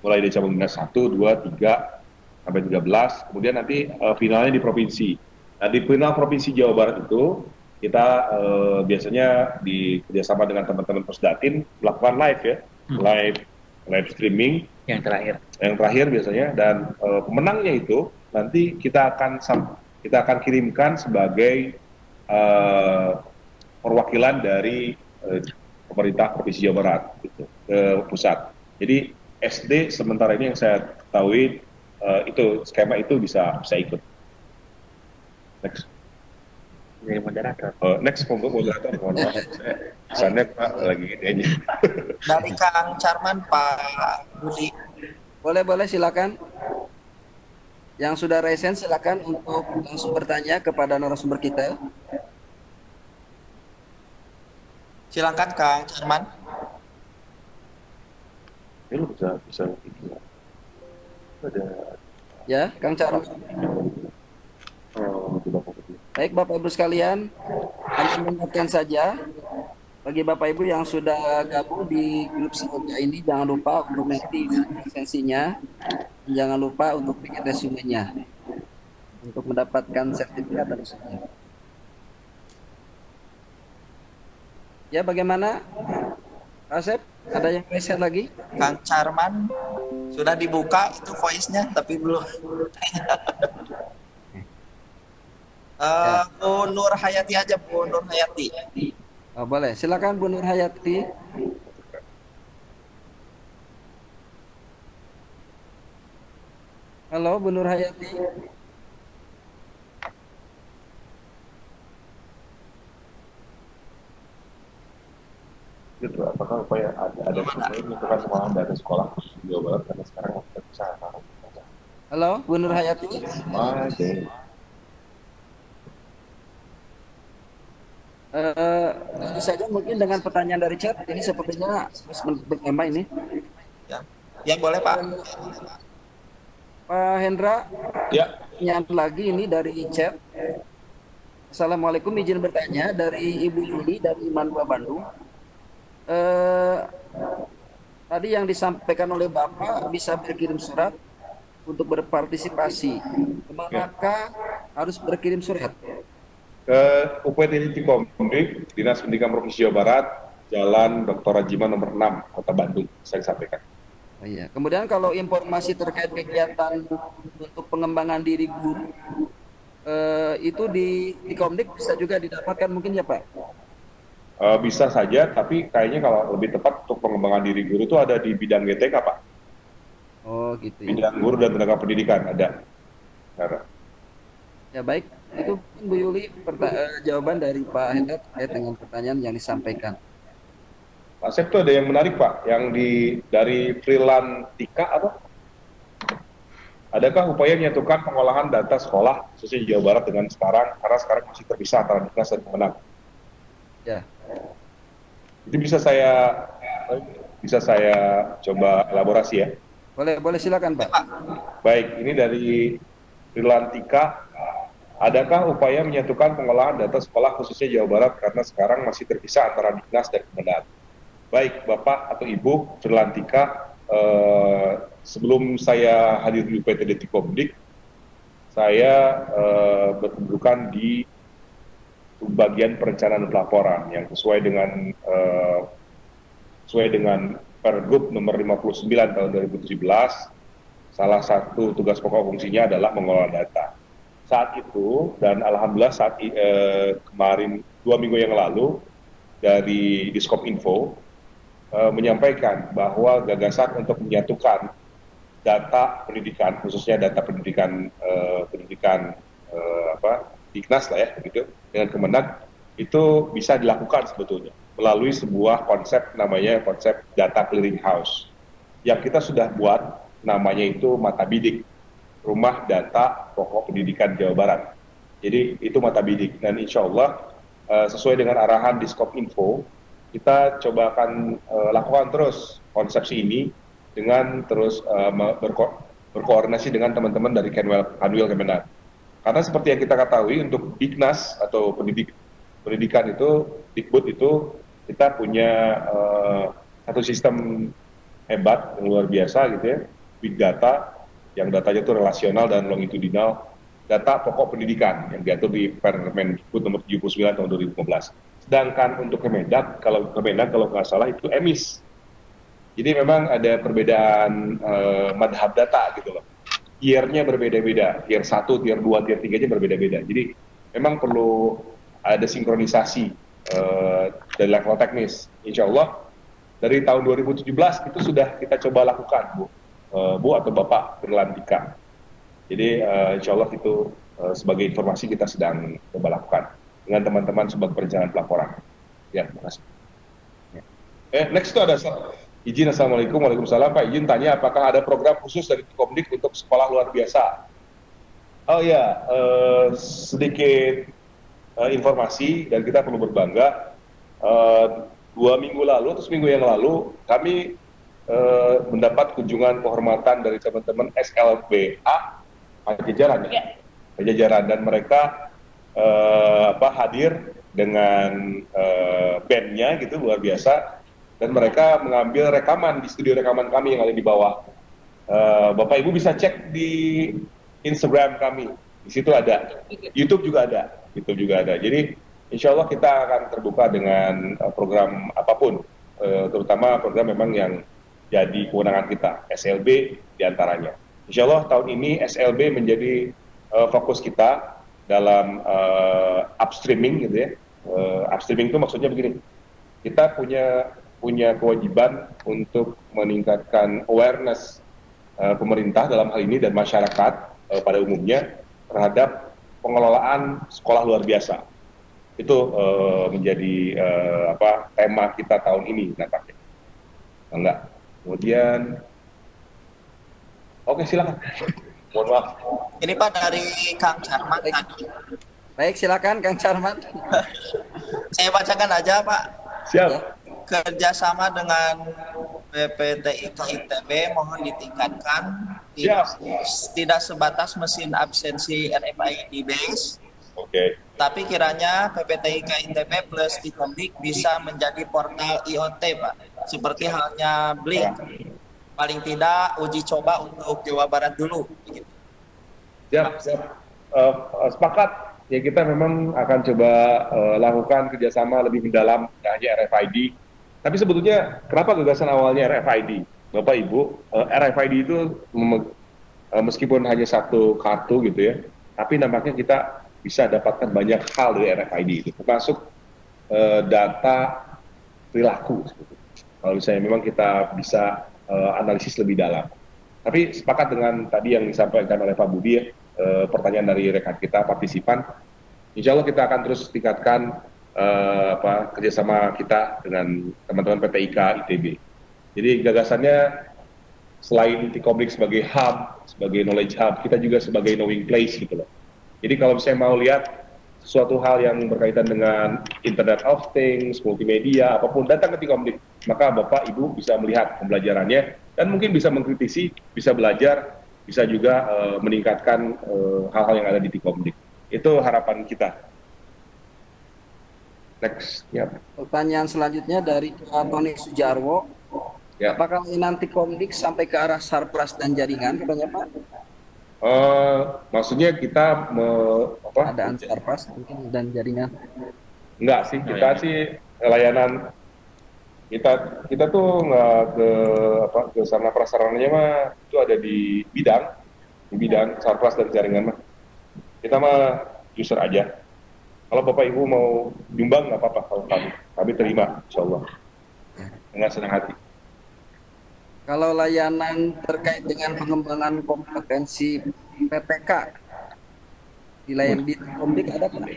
mulai dari cabang dinas 1, 2, 3 sampai 13, kemudian nanti finalnya di provinsi. Nah, di final provinsi Jawa Barat itu kita biasanya di kerjasama dengan teman-teman Persdatin melakukan live ya, live streaming
Yang
terakhir biasanya, dan pemenangnya itu nanti kita akan kirimkan sebagai perwakilan dari pemerintah Provinsi Jawa Barat gitu, ke pusat. Jadi SD sementara ini yang saya ketahui itu skema itu bisa ikut. Next.
Jadi moderator.
Next moderator, mohon maaf. Saya Pak lagi ini aja.
Dari Kang Charman Pak Budi.
Boleh silakan. Yang sudah resen silakan untuk langsung bertanya kepada narasumber kita.
Silakan Kang Charman.
Ya, lu bisa gitu. Ada
Ya, Kang Charman. Baik Bapak Ibu sekalian, kami mengingatkan saja bagi Bapak Ibu yang sudah gabung di grup sebelumnya ini, jangan lupa untuk mengikuti lisensinya, dan jangan lupa untuk bikin resumenya untuk mendapatkan sertifikat dan sebagainya. Ya, bagaimana? Asep, ada yang reset lagi?
Kang Charman sudah dibuka itu voice-nya tapi belum. Bu Nur Hayati aja, Bu Nur Hayati.
Oh, boleh, silakan Bu Nur Hayati. Halo Bu Nur Hayati.
gitu, apakah upaya ada menentukan pengolahan data sekolah khusus di Jawa Barat karena sekarang kita bisa
Halo Bu Nur Hayati.
Oke.
Tentu saja mungkin dengan pertanyaan dari chat ini sepertinya bertema ini.
Ya boleh Pak.
Pak Hendra,
Ya.
pertanyaan lagi ini dari chat. Assalamualaikum, izin bertanya dari Ibu Yuli dari Mandua Bandung. Tadi yang disampaikan oleh Bapak bisa berkirim surat untuk berpartisipasi. Kemanakah harus berkirim surat?
Ke UPT Tikomdik, Dinas Pendidikan Provinsi Jawa Barat, Jalan Dr. Rajiman nomor 6, Kota Bandung, saya sampaikan.
Oh, iya. Kemudian kalau informasi terkait kegiatan untuk pengembangan diri guru, itu di Komdik bisa juga didapatkan mungkin ya Pak?
Bisa saja, tapi kayaknya kalau lebih tepat untuk pengembangan diri guru itu ada di bidang GTK, Pak.
Oh gitu ya.
Bidang guru dan tenaga pendidikan ada. Nah,
Ya baik, itu Bu Yuli jawaban dari Pak Hendra terkait dengan pertanyaan yang disampaikan.
Pak Sep, itu ada yang menarik Pak, yang dari Freelantika apa? Adakah upaya menyatukan pengolahan data sekolah khususnya di Jawa Barat dengan sekarang, karena sekarang masih terpisah antara dinas dan kemenang?
Ya.
Itu bisa saya coba elaborasi ya.
Boleh silakan Pak.
Baik, ini dari Freelantika. Adakah upaya menyatukan pengolahan data sekolah khususnya Jawa Barat karena sekarang masih terpisah antara dinas dan kemenang? Baik, Bapak atau Ibu Freelantika, sebelum saya hadir di UPT Komdik, saya berkedudukan di bagian perencanaan pelaporan yang sesuai dengan Pergub nomor 59 tahun 2017. Salah satu tugas pokok fungsinya adalah mengelola data. Saat itu, dan alhamdulillah kemarin 2 minggu yang lalu dari Diskominfo menyampaikan bahwa gagasan untuk menyatukan data pendidikan, khususnya data pendidikan Diknas lah ya, begitu, dengan Kemenag itu bisa dilakukan sebetulnya melalui sebuah konsep namanya konsep data clearing house yang kita sudah buat, namanya itu Mata Bidik, Rumah Data Pokok Pendidikan Jawa Barat. Jadi itu Mata Bidik, dan insya Allah sesuai dengan arahan Diskominfo, kita coba akan lakukan terus konsepsi ini dengan terus berkoordinasi dengan teman-teman dari Kanwil Kemenag. Karena seperti yang kita ketahui untuk Diknas atau pendidikan itu, Dikbud itu, kita punya satu sistem hebat yang luar biasa gitu ya, big data, yang datanya itu relasional dan longitudinal, data pokok pendidikan yang diatur di Permendikbud nomor 79 tahun 2015. Sedangkan untuk Kemenag kalau nggak salah itu EMIS. Jadi memang ada perbedaan madhab data gitu loh. Tier-nya berbeda-beda, tier 1, tier 2, tier 3-nya berbeda-beda. Jadi memang perlu ada sinkronisasi dari level teknis. Insya Allah dari tahun 2017 itu sudah kita coba lakukan, Bu atau Bapak berlantikan. Jadi insya Allah itu sebagai informasi kita sedang coba lakukan dengan teman-teman sebagai perencanaan pelaporan. Ya, terima kasih. Next itu ada izin. Assalamualaikum. Waalaikumsalam. Pak, izin tanya apakah ada program khusus dari Komdik untuk sekolah luar biasa? Oh ya, sedikit informasi dan kita perlu berbangga. 2 minggu lalu atau seminggu yang lalu kami mendapat kunjungan kehormatan dari teman-teman SLBA Pajajaran, dan mereka hadir dengan bandnya gitu, luar biasa. Dan mereka mengambil rekaman di studio rekaman kami yang ada di bawah. Bapak Ibu bisa cek di Instagram kami, di situ ada. YouTube juga ada. Jadi insya Allah kita akan terbuka dengan program apapun, terutama program memang yang jadi kewenangan kita, SLB diantaranya. Insya Allah tahun ini SLB menjadi fokus kita dalam upstreaming gitu ya. Upstreaming itu maksudnya begini, kita punya kewajiban untuk meningkatkan awareness pemerintah dalam hal ini dan masyarakat pada umumnya terhadap pengelolaan sekolah luar biasa. Itu menjadi tema kita tahun ini nampaknya. Enggak. Kemudian oke, silakan. Mohon maaf.
Ini Pak dari Kang Carman tadi.
Baik, silakan Kang Carman.
Saya bacakan aja Pak.
Siap.
Kerjasama dengan PPTIK ITB mohon ditingkatkan, tidak sebatas mesin absensi RFID base, tapi kiranya PPTIK ITB plus Dikomdik bisa menjadi portal IoT Pak, seperti halnya Blink, paling tidak uji coba untuk Jawa Barat dulu.
Siap. Sepakat. Ya, kita memang akan coba lakukan kerjasama lebih mendalam hanya RFID. Tapi sebetulnya kenapa gagasan awalnya RFID? Bapak Ibu, RFID itu meskipun hanya satu kartu gitu ya, tapi nampaknya kita bisa dapatkan banyak hal dari RFID itu, termasuk data perilaku. Kalau misalnya memang kita bisa analisis lebih dalam. Tapi sepakat dengan tadi yang disampaikan oleh Pak Budi ya, pertanyaan dari rekan kita, partisipan. Insya Allah kita akan terus tingkatkan kerjasama kita dengan teman-teman PTIK ITB. Jadi gagasannya selain Dikomdik sebagai hub, sebagai knowledge hub, kita juga sebagai knowing place gitu loh. Jadi kalau misalnya mau lihat sesuatu hal yang berkaitan dengan Internet of Things, multimedia, apapun, datang ke Dikomdik, maka Bapak Ibu bisa melihat pembelajarannya dan mungkin bisa mengkritisi, bisa belajar, bisa juga meningkatkan hal-hal yang ada di Dikomdik. Itu harapan kita. Next, ya.
Pertanyaan selanjutnya dari Tony Sujarwo.
Ya.
Apakah nanti Komdik sampai ke arah Sarpras dan jaringan, katanya Pak?
Maksudnya kita
Ada Sarpras mungkin dan jaringan.
Enggak sih, kita sih layanan kita tuh nggak ke ke sarana prasarananya mah itu ada di bidang sarpras dan jaringan mah. Kita mah user aja. Kalau Bapak Ibu mau nyumbang nggak apa-apa kalau kami terima, insya Allah dengan senang hati.
Kalau layanan terkait dengan pengembangan kompetensi PPK di layanan di Komdik ada Pak?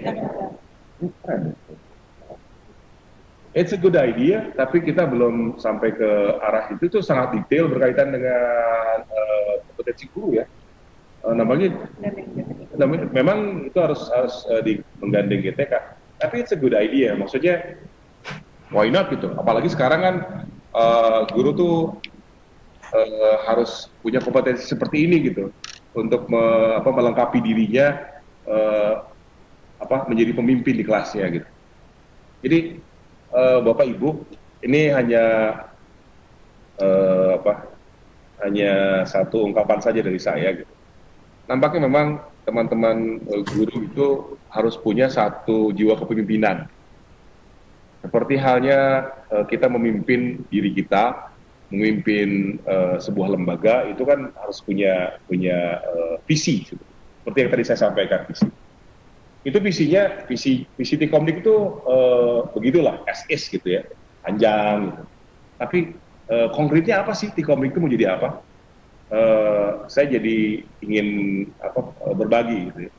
It's a good idea, tapi kita belum sampai ke arah itu. Tuh sangat detail berkaitan dengan kompetensi guru ya. Namanya memang itu harus menggandeng GTK. Tapi it's a good idea, maksudnya why not gitu. Apalagi sekarang kan guru tuh harus punya kompetensi seperti ini gitu untuk melengkapi dirinya menjadi pemimpin di kelasnya gitu. Jadi Bapak Ibu, ini hanya hanya satu ungkapan saja dari saya gitu. Nampaknya memang teman-teman guru itu harus punya satu jiwa kepemimpinan. Seperti halnya kita memimpin diri kita, memimpin sebuah lembaga, itu kan harus punya visi. Seperti yang tadi saya sampaikan, visi. Itu visinya, visi T-Komdik itu begitulah, as-is gitu ya, panjang gitu. Tapi konkretnya apa sih T-Komdik itu mau jadi apa? Saya jadi ingin berbagi gitu ya.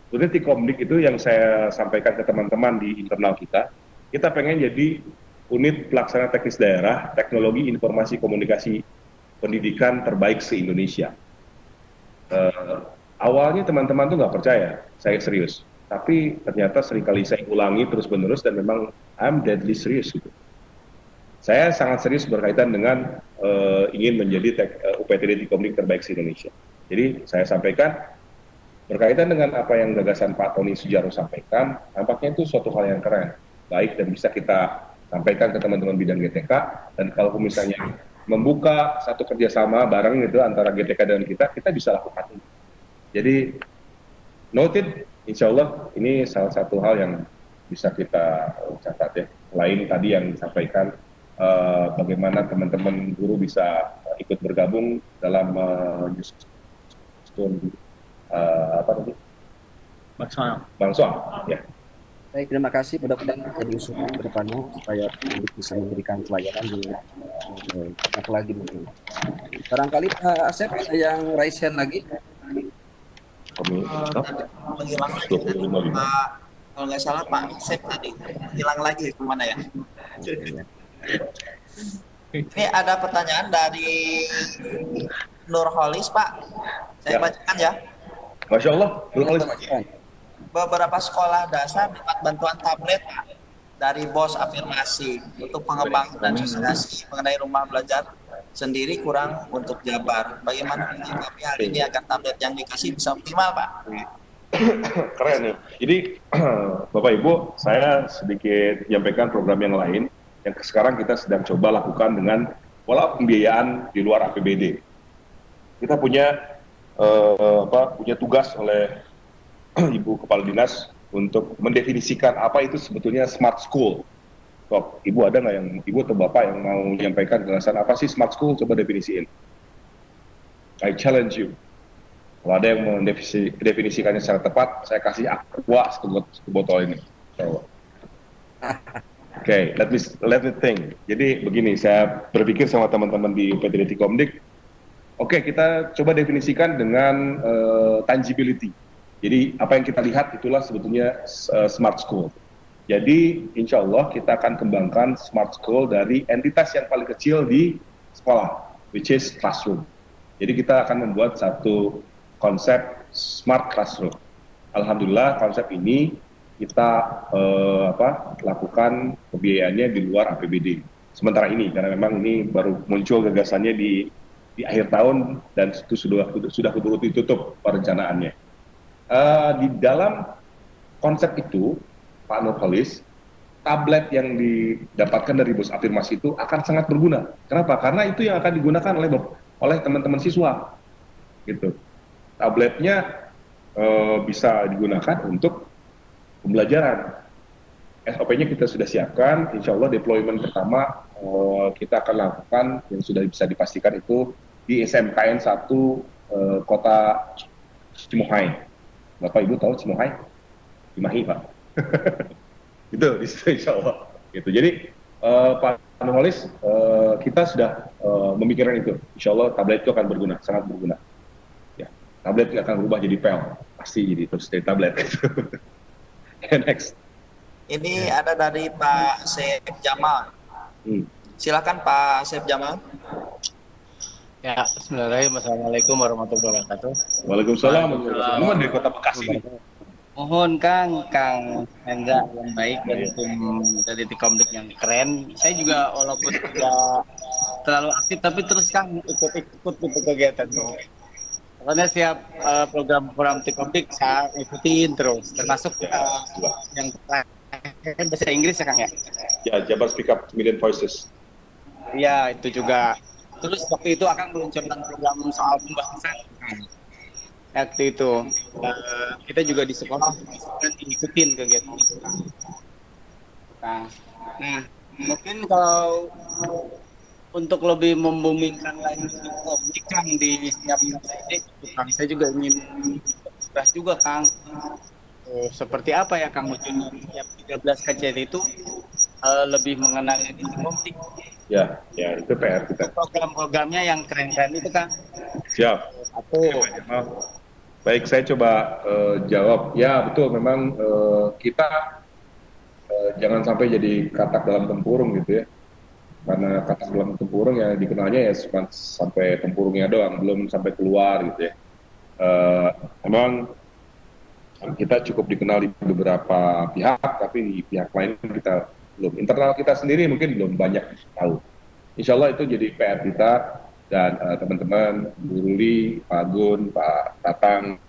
Sebenarnya T-Komdik itu yang saya sampaikan ke teman-teman di internal kita pengen jadi unit pelaksana teknis daerah teknologi informasi komunikasi pendidikan terbaik se-Indonesia. Awalnya teman-teman tuh nggak percaya, saya serius. Tapi ternyata seringkali saya ulangi terus-menerus dan memang I'm deadly serious gitu. Saya sangat serius berkaitan dengan ingin menjadi UPTD T-Komdik terbaik se-Indonesia. Jadi saya sampaikan berkaitan dengan apa yang gagasan Pak Tony Sujaro sampaikan, nampaknya itu suatu hal yang keren, baik dan bisa kita sampaikan ke teman-teman bidang GTK, dan kalau misalnya membuka satu kerjasama bareng gitu antara GTK dan kita bisa lakukan itu. Jadi noted, insya Allah ini salah satu hal yang bisa kita catat ya. Selain tadi yang disampaikan bagaimana teman-teman guru bisa ikut bergabung dalam Bangsoang ya.
Baik, terima kasih. Mudah-mudahan jadi usulan ke depannya supaya bisa memberikan pelayanan di apa lagi mungkin. Barangkali Pak Asep ada yang raise hand lagi?
Menghilang lagi Pak, kalau nggak salah Pak Asep tadi hilang lagi kemana ya? Ini ada pertanyaan dari Nurholis Pak, saya bacakan ya.
Masya Allah, Nurholis.
Beberapa sekolah dasar dapat bantuan tablet Pak dari BOS Afirmasi untuk pengembangan dan sosialisasi mengenai rumah belajar sendiri kurang untuk Jabar. Bagaimana menyikapi hal ini agar tablet yang dikasih bisa optimal Pak?
Keren ya. Jadi Bapak Ibu, saya sedikit menyampaikan program yang lain yang sekarang kita sedang coba lakukan dengan pola pembiayaan di luar APBD. Kita punya tugas oleh Ibu Kepala Dinas untuk mendefinisikan apa itu sebetulnya smart school. Sob, Ibu ada nggak yang Ibu atau Bapak yang mau menyampaikan jelasan apa sih smart school? Coba definisiin. I challenge you. Kalau ada yang mendefinisikannya secara tepat, saya kasih aqua satu botol ini. Oke, let me think. Jadi begini, saya berpikir sama teman-teman di UPTD T-Komdik. Oke, kita coba definisikan dengan tangibility. Jadi apa yang kita lihat itulah sebetulnya smart school. Jadi insya Allah kita akan kembangkan smart school dari entitas yang paling kecil di sekolah, which is classroom. Jadi kita akan membuat satu konsep smart classroom. Alhamdulillah konsep ini kita lakukan pembiayaannya di luar APBD. Sementara ini karena memang ini baru muncul gagasannya di akhir tahun dan itu sudah keburu ditutup perencanaannya. Di dalam konsep itu, Pak Nurholis, tablet yang didapatkan dari BOS Afirmasi itu akan sangat berguna. Kenapa? Karena itu yang akan digunakan oleh teman-teman siswa. Gitu. Tabletnya bisa digunakan untuk pembelajaran. SOP-nya kita sudah siapkan. Insya Allah deployment pertama kita akan lakukan yang sudah bisa dipastikan itu di SMKN 1 kota Cimohai. Bapak Ibu tahu Cimohai? Cimahi Pak. Itu di situ Insya Allah. Gitu. Jadi Pak Nurholis, kita sudah memikirkan itu. Insya Allah tablet itu akan berguna, sangat berguna. Ya, tablet akan berubah jadi pel, pasti jadi terus dari tablet. Next.
Ini ada dari Pak Sef Jamal. Silakan Pak Sef Jamal.
Ya, bismillahirrahmanirrahim. Assalamualaikum warahmatullahi wabarakatuh.
Waalaikumsalam warahmatullahi wabarakatuh. Dari kota Bekasi.
Mohon Kang Hendra yang baik dari tim Komdik yang keren. Saya juga walaupun tidak terlalu aktif tapi terus Kang ikut gitu kegiatan tuh. Pokoknya siap program tim Komdik saya ikutin terus. Termasuk yang bahasa Inggris ya Kang ya?
Ya, Jabar Speak Up Million Voices.
Iya, itu juga. Terus waktu itu akan meluncurkan program soal pembahasan. Waktu itu kita juga di sekolah ngikutin kegiatan itu. Nah, mungkin kalau untuk lebih membumingkan lagi komunikan di setiap ini, Kang, saya juga ingin bahas juga Kang. Seperti apa ya Kang Mujun setiap 13 kajian itu lebih mengenal komunik.
Ya, itu PR kita.
Program-programnya yang keren-keren itu Kang.
Siap. Baik, saya coba jawab. Ya, betul. Memang kita jangan sampai jadi katak dalam tempurung gitu ya. Karena katak dalam tempurung ya dikenalnya ya cuma sampai tempurungnya doang, belum sampai keluar gitu ya. Memang kita cukup dikenal di beberapa pihak, tapi di pihak lain kita belum. Internal kita sendiri mungkin belum banyak tahu. Insya Allah itu jadi PR kita. Dan teman-teman, Bu Ruli, Pak Agun, Pak Tatang,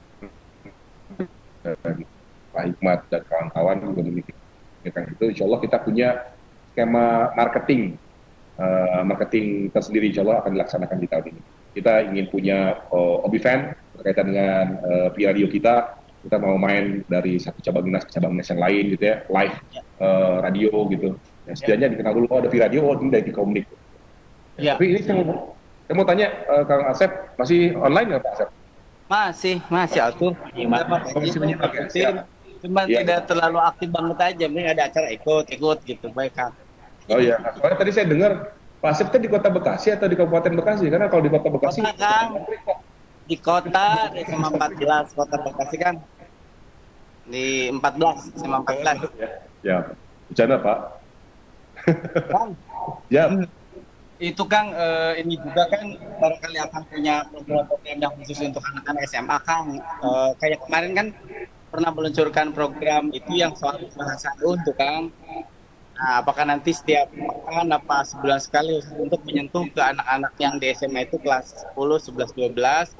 Pak Hikmat, dan kawan-kawan juga memikirkan itu. Insya Allah kita punya skema marketing tersendiri, insya Allah akan dilaksanakan di tahun ini. Kita ingin punya Obivan berkaitan dengan via radio kita mau main dari satu cabang dinas ke cabang dinas yang lain gitu ya, live radio gitu. Ya, setidaknya dikenal dulu, ada via radio, ini dari Komunik. Ya. Tapi ini saya mau tanya, Kang Asep, masih online nggak Pak Asep?
Masih atuh.
Masih menyimak ya?
Cuma tidak terlalu aktif banget aja, mending ada acara ikut gitu, baik Kang.
Oh iya, soalnya tadi saya dengar Pak Asep itu di kota Bekasi atau di Kabupaten Bekasi? Karena kalau di kota Bekasi...
Kang, di kota, di SMA 14, kota Bekasi kan. Di 14, SMA 14.
Ya, bercanda Pak.
Kang?
Ya.
Itu Kang, ini juga kan barangkali akan punya program-program yang khusus untuk anak-anak SMA Kang. Kayak kemarin kan pernah meluncurkan program itu yang soal bahasa untuk Kang. Nah, apakah nanti setiap pekan apa sebulan sekali untuk menyentuh ke anak-anak yang di SMA itu kelas 10, 11, 12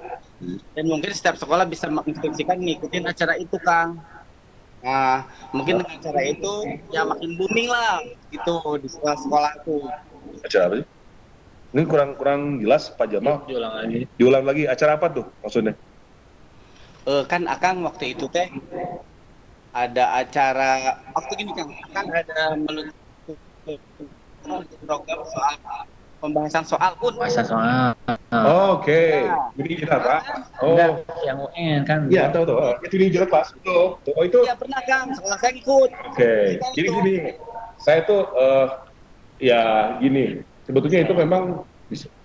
dan mungkin setiap sekolah bisa menginstruksikan ngikutin acara itu Kang. Nah, mungkin dengan cara itu ya makin booming lah gitu di sekolah-sekolah itu.
Acara apa sih? Ini kurang jelas Pak Jamal. Diulang lagi. Acara apa tuh maksudnya?
Kan Akang waktu itu teh ada acara waktu gini Kang, Akang ada meluncurkan program soal pembahasan soal
Pembahasan soal.
Oke. Ini kita Pak. Oh,
yang UN kan.
Iya, tahu. Itu ini jelas Pak. Oh, itu.
Iya, pernah Kang, sekolah saya ikut.
Oke. Jadi gini. Saya tuh ya gini. Sebetulnya itu memang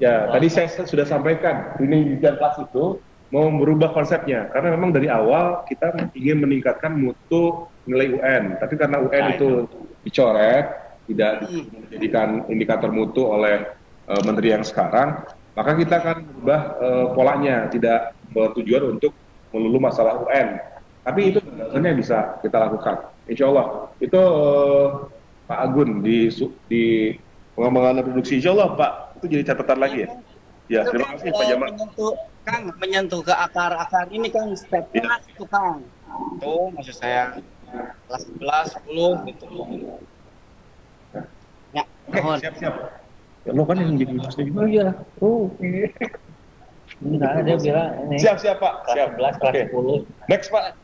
ya tadi saya sudah sampaikan ini di kelas itu mau merubah konsepnya karena memang dari awal kita ingin meningkatkan mutu nilai UN, tapi karena UN itu dicoret tidak dijadikan indikator mutu oleh menteri yang sekarang, maka kita akan merubah polanya, tidak bertujuan untuk melulu masalah UN, tapi itu sebenarnya bisa kita lakukan. Insya Allah itu Pak Agun di pengembangan produksi, insya Allah Pak, itu jadi catatan lagi ya. Ya, terima kasih Pak Jamal.
Menyentuh ke akar-akar ini Kang, step kelas itu Kang. Itu maksud saya kelas 11, 10 gitu. Ya, mohon.
Siap. Ya lo kan yang jadi maksudnya juga.
Iya. Oke. Enggak, dia bilang ini.
Siap Pak.
Kelas 11, kelas 10.
Next Pak.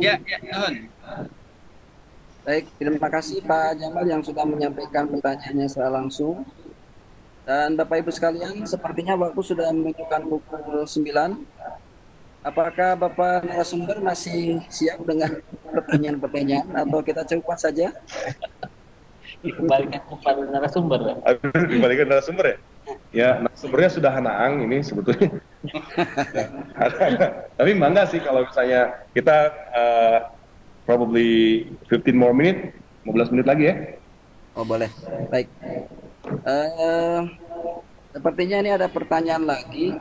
Ya, mohon.
Baik, terima kasih Pak Jamal yang sudah menyampaikan pertanyaannya secara langsung. Dan Bapak Ibu sekalian, sepertinya waktu sudah menunjukkan pukul 9. Apakah Bapak narasumber masih siap dengan pertanyaan-pertanyaan atau kita cukupkan saja?
Dikembalikan kepada narasumber.
Dikembalikan narasumber ya? Ya, narasumbernya sudah Hanaang ini sebetulnya. Tapi bangga sih kalau misalnya kita probably 15 more minute, 15 menit lagi ya.
Oh boleh, baik. Sepertinya ini ada pertanyaan lagi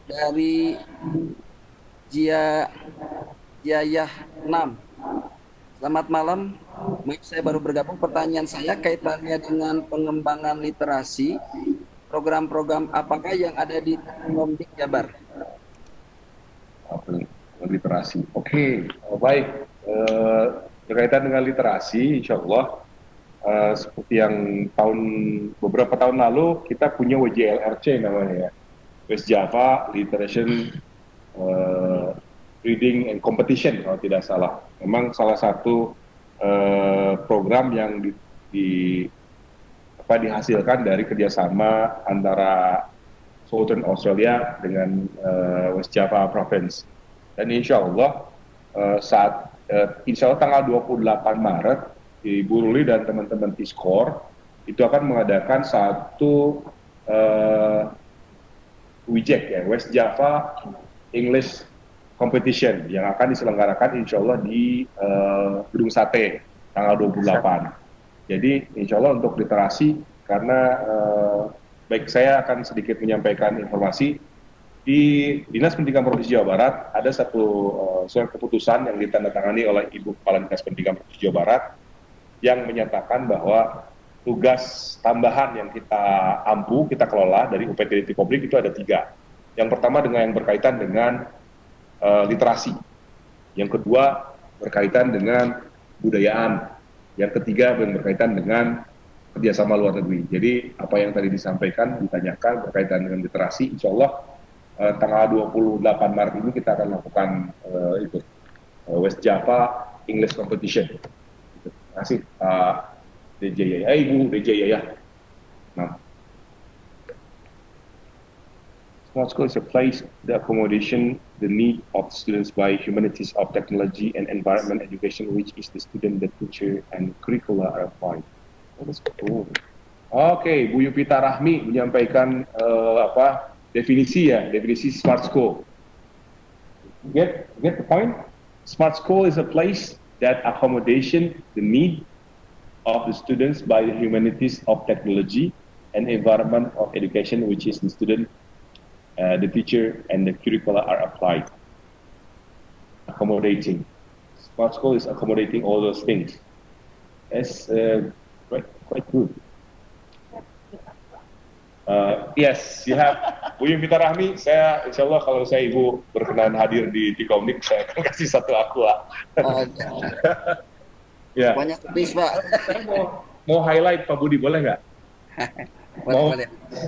dari Jiayah 6. Selamat malam, saya baru bergabung. Pertanyaan saya kaitannya dengan pengembangan literasi, program-program apakah yang ada di Komdik Jabar?
Literasi, oke. Baik. Berkaitan dengan literasi, insya Allah seperti yang beberapa tahun lalu kita punya WJLRC namanya ya, West Java Literacy Reading and Competition kalau tidak salah. Memang salah satu program yang dihasilkan dari kerjasama antara Southern Australia dengan West Java Province. Dan insya Allah insya Allah tanggal 28 Maret Ibu Ruli dan teman-teman T-Score itu akan mengadakan satu WJEC ya, West Java English Competition yang akan diselenggarakan insya Allah di Gedung Sate tanggal 28. Jadi insya Allah untuk literasi, karena baik saya akan sedikit menyampaikan informasi. Di Dinas Pendidikan Provinsi Jawa Barat ada satu surat keputusan yang ditandatangani oleh Ibu Kepala Dinas Pendidikan Provinsi Jawa Barat yang menyatakan bahwa tugas tambahan yang kita kelola dari UPT Publik itu ada 3. Yang pertama yang berkaitan dengan literasi, yang kedua berkaitan dengan budayaan, yang ketiga yang berkaitan dengan kerjasama luar negeri. Jadi apa yang tadi disampaikan, ditanyakan berkaitan dengan literasi, insya Allah tanggal 28 Maret ini kita akan lakukan West Java English Competition. Terima kasih DJ Yaya, Ibu DJ Yaya. Nah. Smart school is a place that accommodation the need of students by humanities of technology and environment education, which is the student, the teacher, and curricula are applied. Oke, Bu Yupita Rahmi menyampaikan definisi smart school. Get the point? Smart school is a place that accommodation the need of the students by the humanities of technology and environment of education, which is the student, the teacher, and the curricula are applied. Accommodating. Smart school is accommodating all those things. That's quite good. Yes, you have. Bu Yupita Rahmi, saya insya Allah kalau saya Ibu berkenan hadir di Komdik, saya akan kasih satu aqua. Ya.
Banyak habis Pak.
Saya mau highlight Pak Budi, boleh nggak?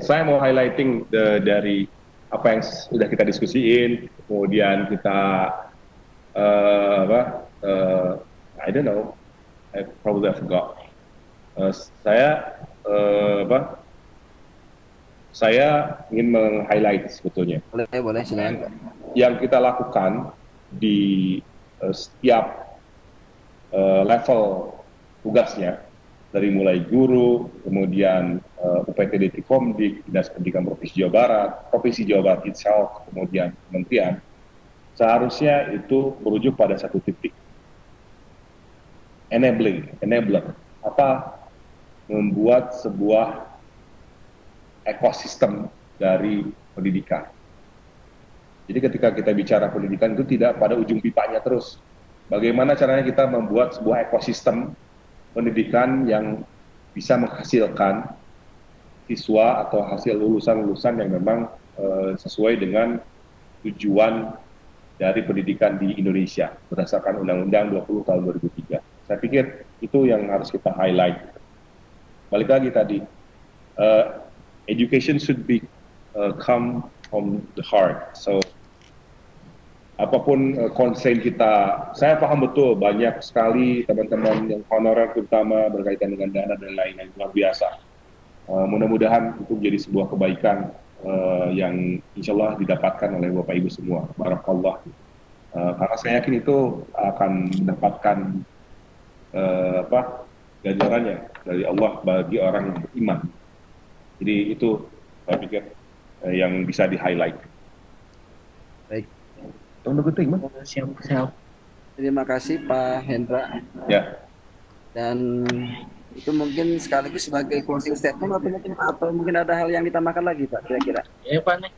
Saya mau highlighting dari apa yang sudah kita diskusiin, kemudian kita I don't know, I probably forgot. Saya ingin meng-highlight sebetulnya.
Boleh, silakan.
Yang kita lakukan di setiap level tugasnya, dari mulai guru, kemudian UPT Komdik, Dinas Pendidikan Provinsi Jawa Barat, Provinsi Jawa Barat itself, kemudian kementerian, seharusnya itu merujuk pada satu titik. Enabler. Membuat sebuah ekosistem dari pendidikan. Jadi ketika kita bicara pendidikan itu tidak pada ujung pipanya terus. Bagaimana caranya kita membuat sebuah ekosistem pendidikan yang bisa menghasilkan siswa atau hasil lulusan-lulusan yang memang sesuai dengan tujuan dari pendidikan di Indonesia berdasarkan Undang-Undang 20 tahun 2003. Saya pikir itu yang harus kita highlight. Balik lagi tadi, education should be come from the heart. So apapun konsen kita, saya paham betul banyak sekali teman-teman yang honorer terutama berkaitan dengan dana dan lain-lain, luar biasa. Mudah-mudahan itu menjadi sebuah kebaikan yang insya Allah didapatkan oleh Bapak Ibu semua. Barakallah. Karena saya yakin itu akan mendapatkan ganjarannya dari Allah bagi orang yang beriman. Jadi itu saya pikir yang bisa di-highlight.
Baik.
Siap.
Terima kasih Pak Hendra.
Ya.
Dan itu mungkin sekaligus sebagai closing statement atau mungkin ada hal yang ditambahkan lagi Pak kira-kira?
Iya Pak nih.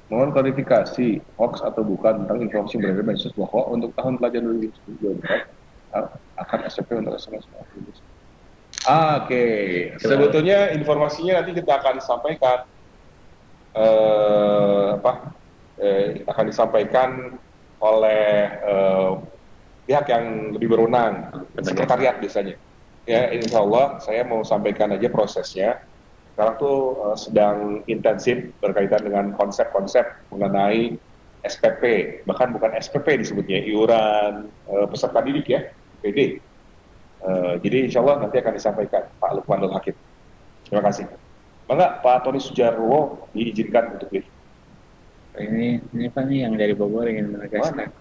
Mohon klarifikasi, hoax atau bukan tentang informasi beredar medsos bahwa untuk tahun pelajaran 2024 akan SPP untuk SMS. Oke. Sebetulnya informasinya nanti kita akan sampaikan akan disampaikan oleh pihak yang lebih berwenang, sekretariat biasanya. Ya, insya Allah saya mau sampaikan aja prosesnya. Sekarang tuh sedang intensif berkaitan dengan konsep-konsep mengenai SPP, bahkan bukan SPP disebutnya, iuran peserta didik ya, PD. Jadi insya Allah nanti akan disampaikan Pak Lukmanul Hakim. Terima kasih. Bangga Pak Tony Sujarwo diizinkan untuk live.
Ini Pak nih yang dari Bogor ingin menegaskan.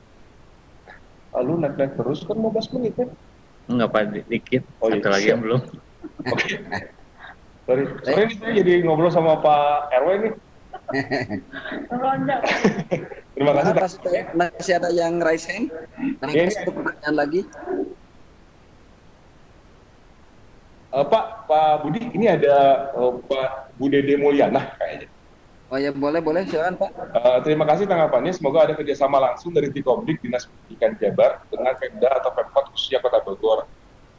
Lalu naik terus kan 15 menit kan?
Enggak Pak, dikit. Satu lagi yang belum.
Oke. Sorry ini saya jadi ngobrol sama Pak RW nih. Terima kasih Pak.
Masih ada yang raise hand? Satu pertanyaan lagi.
Pak Budi, ini ada Pak Budede Mulyana kayaknya.
Oh ya, boleh silakan Pak.
Terima kasih tanggapannya. Semoga ada kerjasama langsung dari Tikomdik Dinas Pendidikan Jabar dengan Pemda atau Pemkot khususnya Kota Bogor,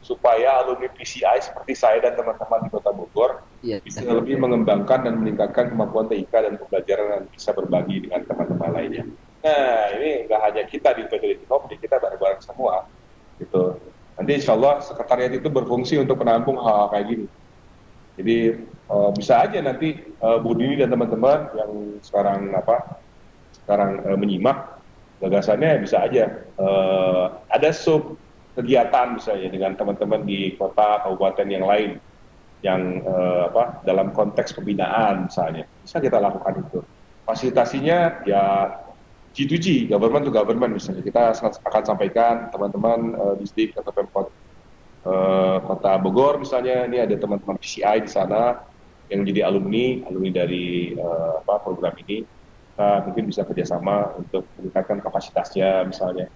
supaya alumni PCI seperti saya dan teman-teman di Kota Bogor bisa lebih mengembangkan dan meningkatkan kemampuan TIK dan pembelajaran dan bisa berbagi dengan teman-teman lainnya. Nah, ini nggak hanya kita di PT Tikomdik, kita bareng-bareng semua, gitu. Nanti insya Allah sekretariat itu berfungsi untuk menampung hal-hal kayak gini. Jadi bisa aja nanti Bu Dini dan teman-teman yang sekarang menyimak gagasannya, bisa aja ada sub kegiatan misalnya dengan teman-teman di kota kabupaten yang lain yang dalam konteks pembinaan misalnya, bisa kita lakukan itu. Fasilitasinya ya G2G, government to government misalnya, kita akan sampaikan teman-teman distrik atau Pemkot Kota Bogor misalnya, ini ada teman-teman PCI di sana yang jadi alumni dari program ini. Kita mungkin bisa kerjasama untuk meningkatkan kapasitasnya misalnya,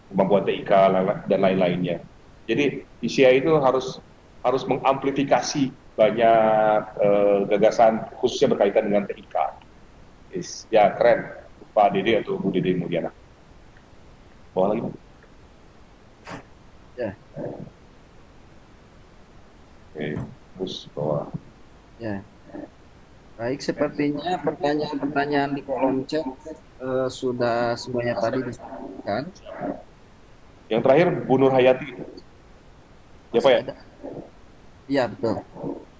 kemampuan TIK dan lain-lainnya. Jadi PCI itu harus mengamplifikasi banyak gagasan khususnya berkaitan dengan TIK. Ya keren, Pak Dede atau Bu Dede Mulyana. Bawa lagi.
Ya.
Oke, terus bawah.
Ya. Baik, sepertinya pertanyaan-pertanyaan di kolom chat sudah semuanya tadi disampaikan.
Yang terakhir Bu Nur Hayati. Ya Pak ya?
Iya, betul.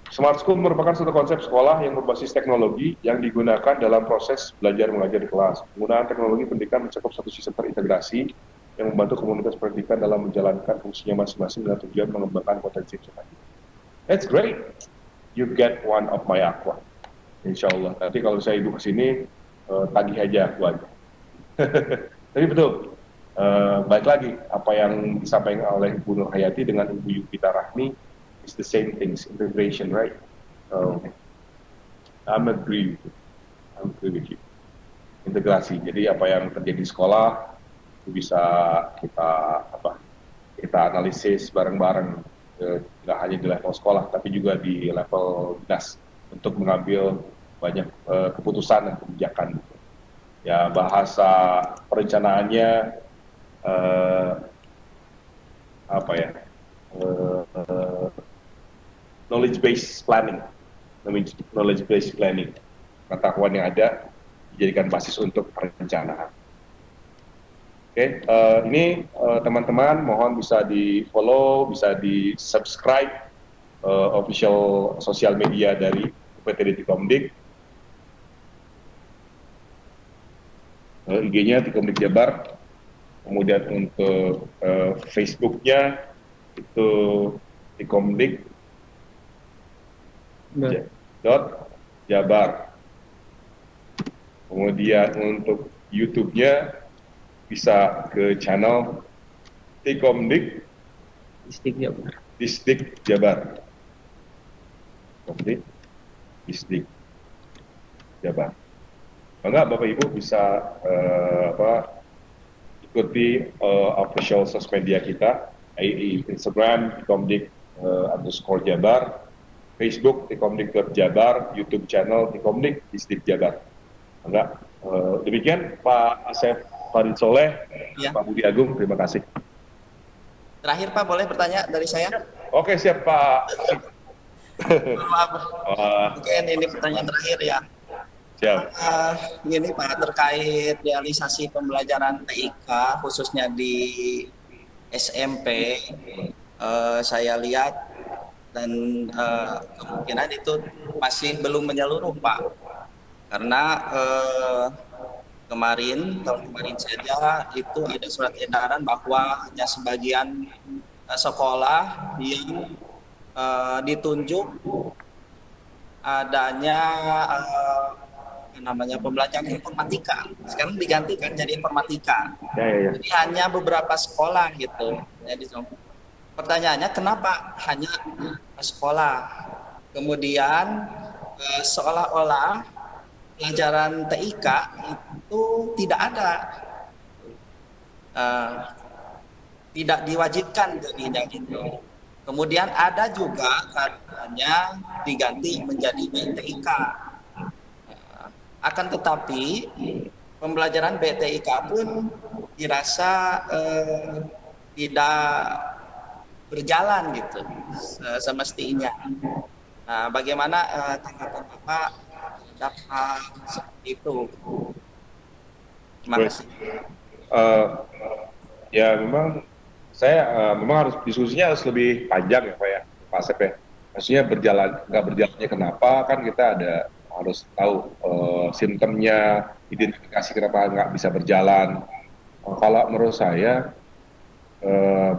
Smart School merupakan suatu konsep sekolah yang berbasis teknologi yang digunakan dalam proses belajar mengajar di kelas. Penggunaan teknologi pendidikan mencakup satu sistem terintegrasi yang membantu komunitas pendidikan dalam menjalankan fungsinya masing-masing dengan tujuan mengembangkan potensi peserta. That's great. You get one of my aqua. Insya Allah. Nanti kalau saya ibu kesini, tagih aja aku aja. Tapi betul. Baik lagi, apa yang disampaikan oleh Bu Nur Hayati dengan Ibu Yupita Rahmi is the same things, integration, right? I'm agree with you. Integrasi. Jadi apa yang terjadi di sekolah itu bisa kita analisis bareng-bareng. Tidak hanya di level sekolah, tapi juga di level dinas untuk mengambil banyak keputusan dan kebijakan. Ya, bahasa perencanaannya knowledge based planning, pengetahuan yang ada dijadikan basis untuk perencanaan. Oke, ini teman-teman mohon bisa di-follow, bisa di-subscribe official sosial media dari UPT Tikomdik. IG-nya Tikomdik Jabar. Kemudian untuk Facebook-nya itu Tikomdik Jabar. Kemudian untuk YouTube-nya bisa ke channel Tikomdik Distrik Jabar. Tikomdik Distrik Jabar. Enggak, Bapak Ibu bisa ikuti official sosial media kita, Instagram Tikomdik _Jabar, Facebook Tikomdik.Jabar, YouTube channel Tikomdik Distrik Jabar. Enggak, demikian Pak Asep Farid Soleh, ya. Pak Budi Agung, terima kasih.
Terakhir Pak, boleh bertanya dari saya?
Oke, siap Pak.
Mungkin ini pertanyaan terakhir ya.
Siap.
Ini Pak, terkait realisasi pembelajaran TIK khususnya di SMP, saya lihat dan kemungkinan itu masih belum menyeluruh Pak, karena tahun kemarin saja itu ada surat edaran bahwa hanya sebagian sekolah yang ditunjuk adanya pembelajaran informatika. Sekarang digantikan jadi informatika.
Ya.
Jadi hanya beberapa sekolah gitu. Jadi pertanyaannya kenapa hanya sekolah? Kemudian seolah-olah pelajaran TIK itu tidak ada, tidak diwajibkan jadinya gitu. Kemudian ada juga katanya diganti menjadi BTIK. Akan tetapi pembelajaran BTIK pun dirasa tidak berjalan gitu semestinya. Nah, bagaimana tanggapan Bapak terhadap seperti itu? Terima kasih.
Ya memang saya memang harus diskusinya harus lebih panjang ya Pak ya, Pak Asep ya. Maksudnya nggak berjalannya kenapa, kan kita harus tahu simptomnya, identifikasi kenapa nggak bisa berjalan. Kalau menurut saya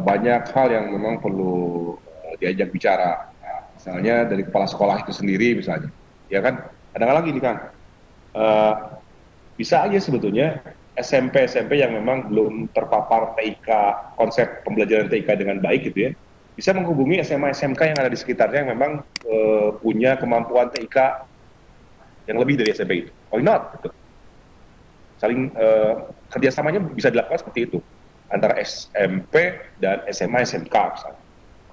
banyak hal yang memang perlu diajak bicara. Misalnya dari kepala sekolah itu sendiri misalnya, ya kan? Ada lagi nih Kang, bisa aja sebetulnya SMP yang memang belum terpapar TIK, konsep pembelajaran TIK dengan baik gitu ya, bisa menghubungi SMA SMK yang ada di sekitarnya yang memang punya kemampuan TIK yang lebih dari SMP itu. Why not? Gitu. Saling kerjasamanya bisa dilakukan seperti itu antara SMP dan SMA SMK misalnya.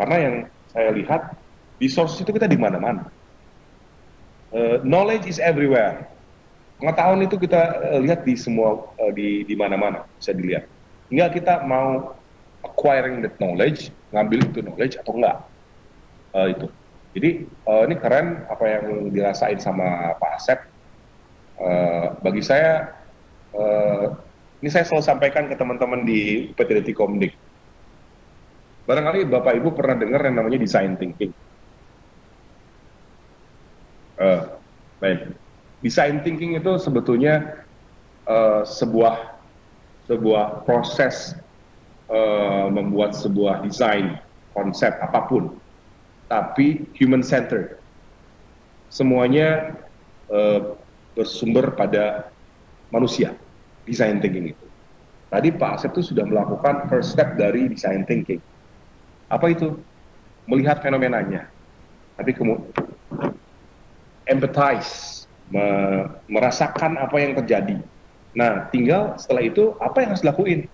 Karena yang saya lihat di source itu kita di mana-mana. Knowledge is everywhere. Pengetahuan itu kita lihat di semua, di mana-mana bisa dilihat. Hingga kita mau acquiring that knowledge, ngambil itu knowledge atau enggak. Itu. Jadi ini keren apa yang dirasain sama Pak Asep. Bagi saya, ini saya selalu sampaikan ke teman-teman di UPTD Tikomdik. Barangkali Bapak Ibu pernah dengar yang namanya design thinking. Baik. Design thinking itu sebetulnya sebuah proses membuat sebuah desain konsep apapun, tapi human centered. Semuanya bersumber pada manusia. Design thinking itu. Tadi Pak Asep itu sudah melakukan first step dari design thinking. Apa itu? Melihat fenomenanya. Tapi kemudian empathize, merasakan apa yang terjadi. Nah, tinggal setelah itu apa yang harus dilakuin?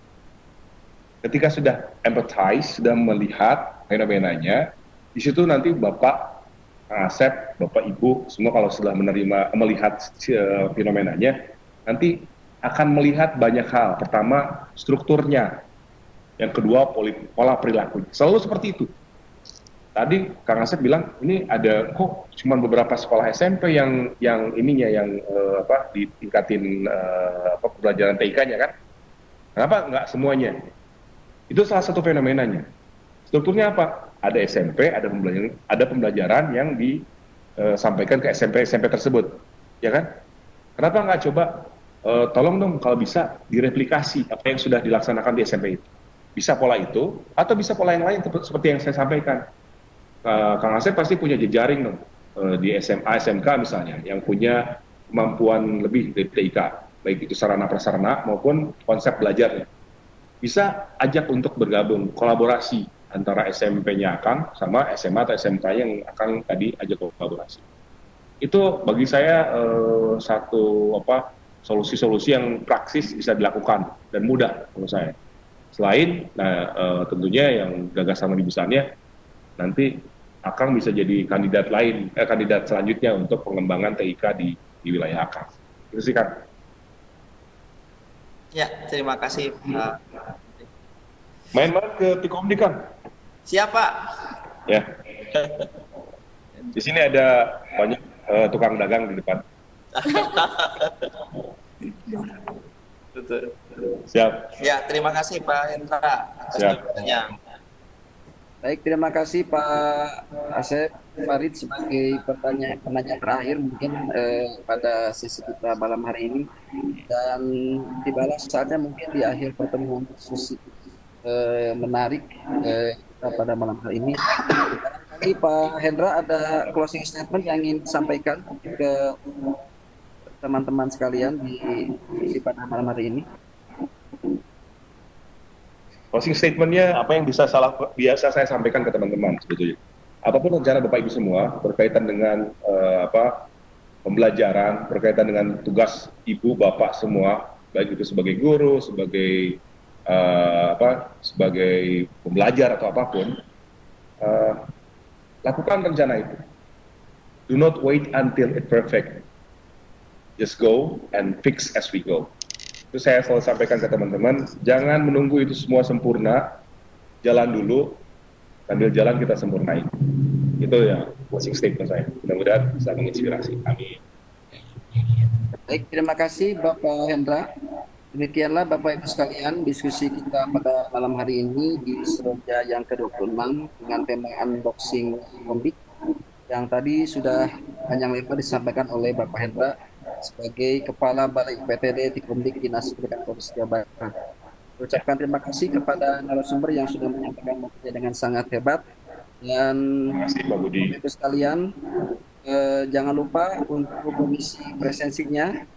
Ketika sudah empathize, sudah melihat fenomenanya, di situ nanti Bapak Asep, Bapak Ibu, semua kalau sudah melihat fenomenanya, nanti akan melihat banyak hal. Pertama, strukturnya. Yang kedua, pola perilaku. Selalu seperti itu. Tadi Kang Asep bilang ini ada kok cuma beberapa sekolah SMP yang ditingkatin pembelajaran TIK-nya kan? Kenapa nggak semuanya? Itu salah satu fenomenanya. Strukturnya apa? Ada SMP, ada pembelajaran yang disampaikan ke SMP tersebut, ya kan? Kenapa nggak coba tolong dong kalau bisa direplikasi apa yang sudah dilaksanakan di SMP itu. Bisa pola itu, atau bisa pola yang lain seperti yang saya sampaikan. Kang Asep pasti punya jejaring dong, di SMA, SMK misalnya, yang punya kemampuan lebih dari TIK, baik itu sarana prasarana maupun konsep belajarnya. Bisa ajak untuk bergabung, kolaborasi antara SMP-nya Akang sama SMA atau SMK yang Akang tadi ajak kolaborasi. Itu bagi saya satu solusi-solusi yang praksis bisa dilakukan dan mudah menurut saya. Selain, tentunya yang gagasan lebih besarnya, nanti Akang bisa jadi kandidat selanjutnya untuk pengembangan TIK di wilayah Akang. Itu sih, Kang.
Ya, terima kasih.
Main-main ke Tikomdi, Kang.
Siapa?
Ya. Di sini ada banyak tukang dagang di depan. Siap.
Ya, terima kasih Pak Hendra atas jawabannya.
Baik, terima kasih Pak Asep Farid sebagai penanya terakhir mungkin pada sesi kita malam hari ini, dan dibalas saatnya mungkin di akhir pertemuan diskusi menarik kita pada malam hari ini. Barangkali Pak Hendra ada closing statement yang ingin disampaikan ke teman-teman sekalian di sesi pada malam hari ini.
Closing statement-nya apa yang biasa saya sampaikan ke teman-teman sebetulnya. Apapun rencana Bapak Ibu semua berkaitan dengan pembelajaran, berkaitan dengan tugas Ibu Bapak semua, baik itu sebagai guru, sebagai sebagai pembelajar atau apapun, lakukan rencana itu. Do not wait until it perfect. Just go and fix as we go. Itu saya selalu sampaikan ke teman-teman, jangan menunggu itu semua sempurna, jalan dulu, sambil jalan kita sempurnain. Itu ya closing statement saya. Mudah-mudahan bisa menginspirasi. Amin.
Baik, terima kasih Bapak Hendra. Demikianlah Bapak Ibu sekalian diskusi kita pada malam hari ini di Seroja yang ke-26 dengan tema unboxing komik yang tadi sudah panjang lebar disampaikan oleh Bapak Hendra sebagai Kepala Balai UPTD Tikomdik Dinas Pendidikan Provinsi Jawa Barat. Ucapkan terima kasih kepada narasumber yang sudah menyampaikan materinya dengan sangat hebat, dan Bapak Ibu sekalian, jangan lupa untuk mengisi presensinya.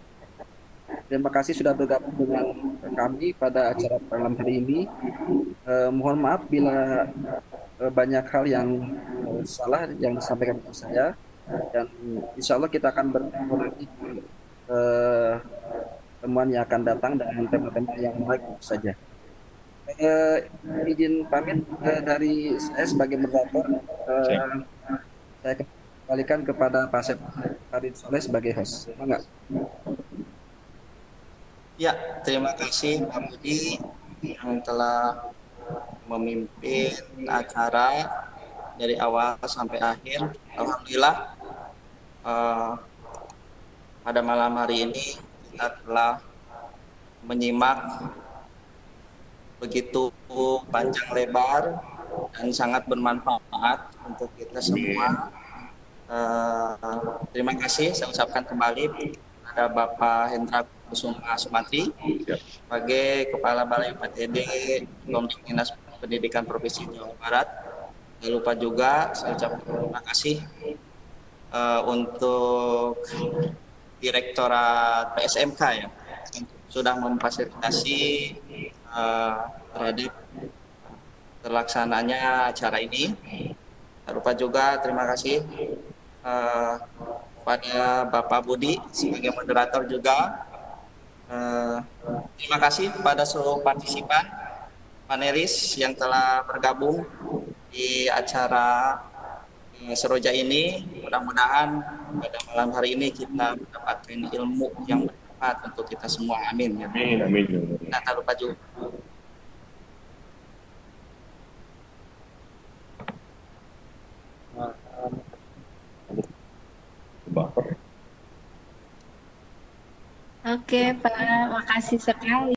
Terima kasih sudah bergabung dengan kami pada acara malam hari ini. Mohon maaf bila banyak hal yang salah yang disampaikan oleh saya, dan insya Allah kita akan bertemu lagi temuan yang akan datang dengan tema-tema yang baik saja. Izin pamit dari saya sebagai moderator. Saya kembalikan kepada Pak Asep Farid Soleh sebagai host. Enggak?
Ya, terima kasih Pak Budi yang telah memimpin acara dari awal sampai akhir. Alhamdulillah pada malam hari ini kita telah menyimak begitu panjang lebar dan sangat bermanfaat untuk kita semua. Terima kasih saya ucapkan kembali kepada Bapak Hendra Kusuma Sumantri sebagai Kepala Balai UPTD Dinas Pendidikan Provinsi Jawa Barat. Jangan lupa juga saya ucapkan terima kasih untuk Direktorat PSMK ya, sudah memfasilitasi terhadap terlaksananya acara ini. Jangan lupa juga terima kasih pada Bapak Budi sebagai moderator juga. Terima kasih kepada seluruh partisipan panelis yang telah bergabung di acara Seroja ini. Mudah-mudahan pada malam hari ini kita mendapatkan ilmu yang bermanfaat untuk kita semua. Amin.
Amin. Amin.
Nah, tak lupa juga.
Oke, Pak. Makasih sekali.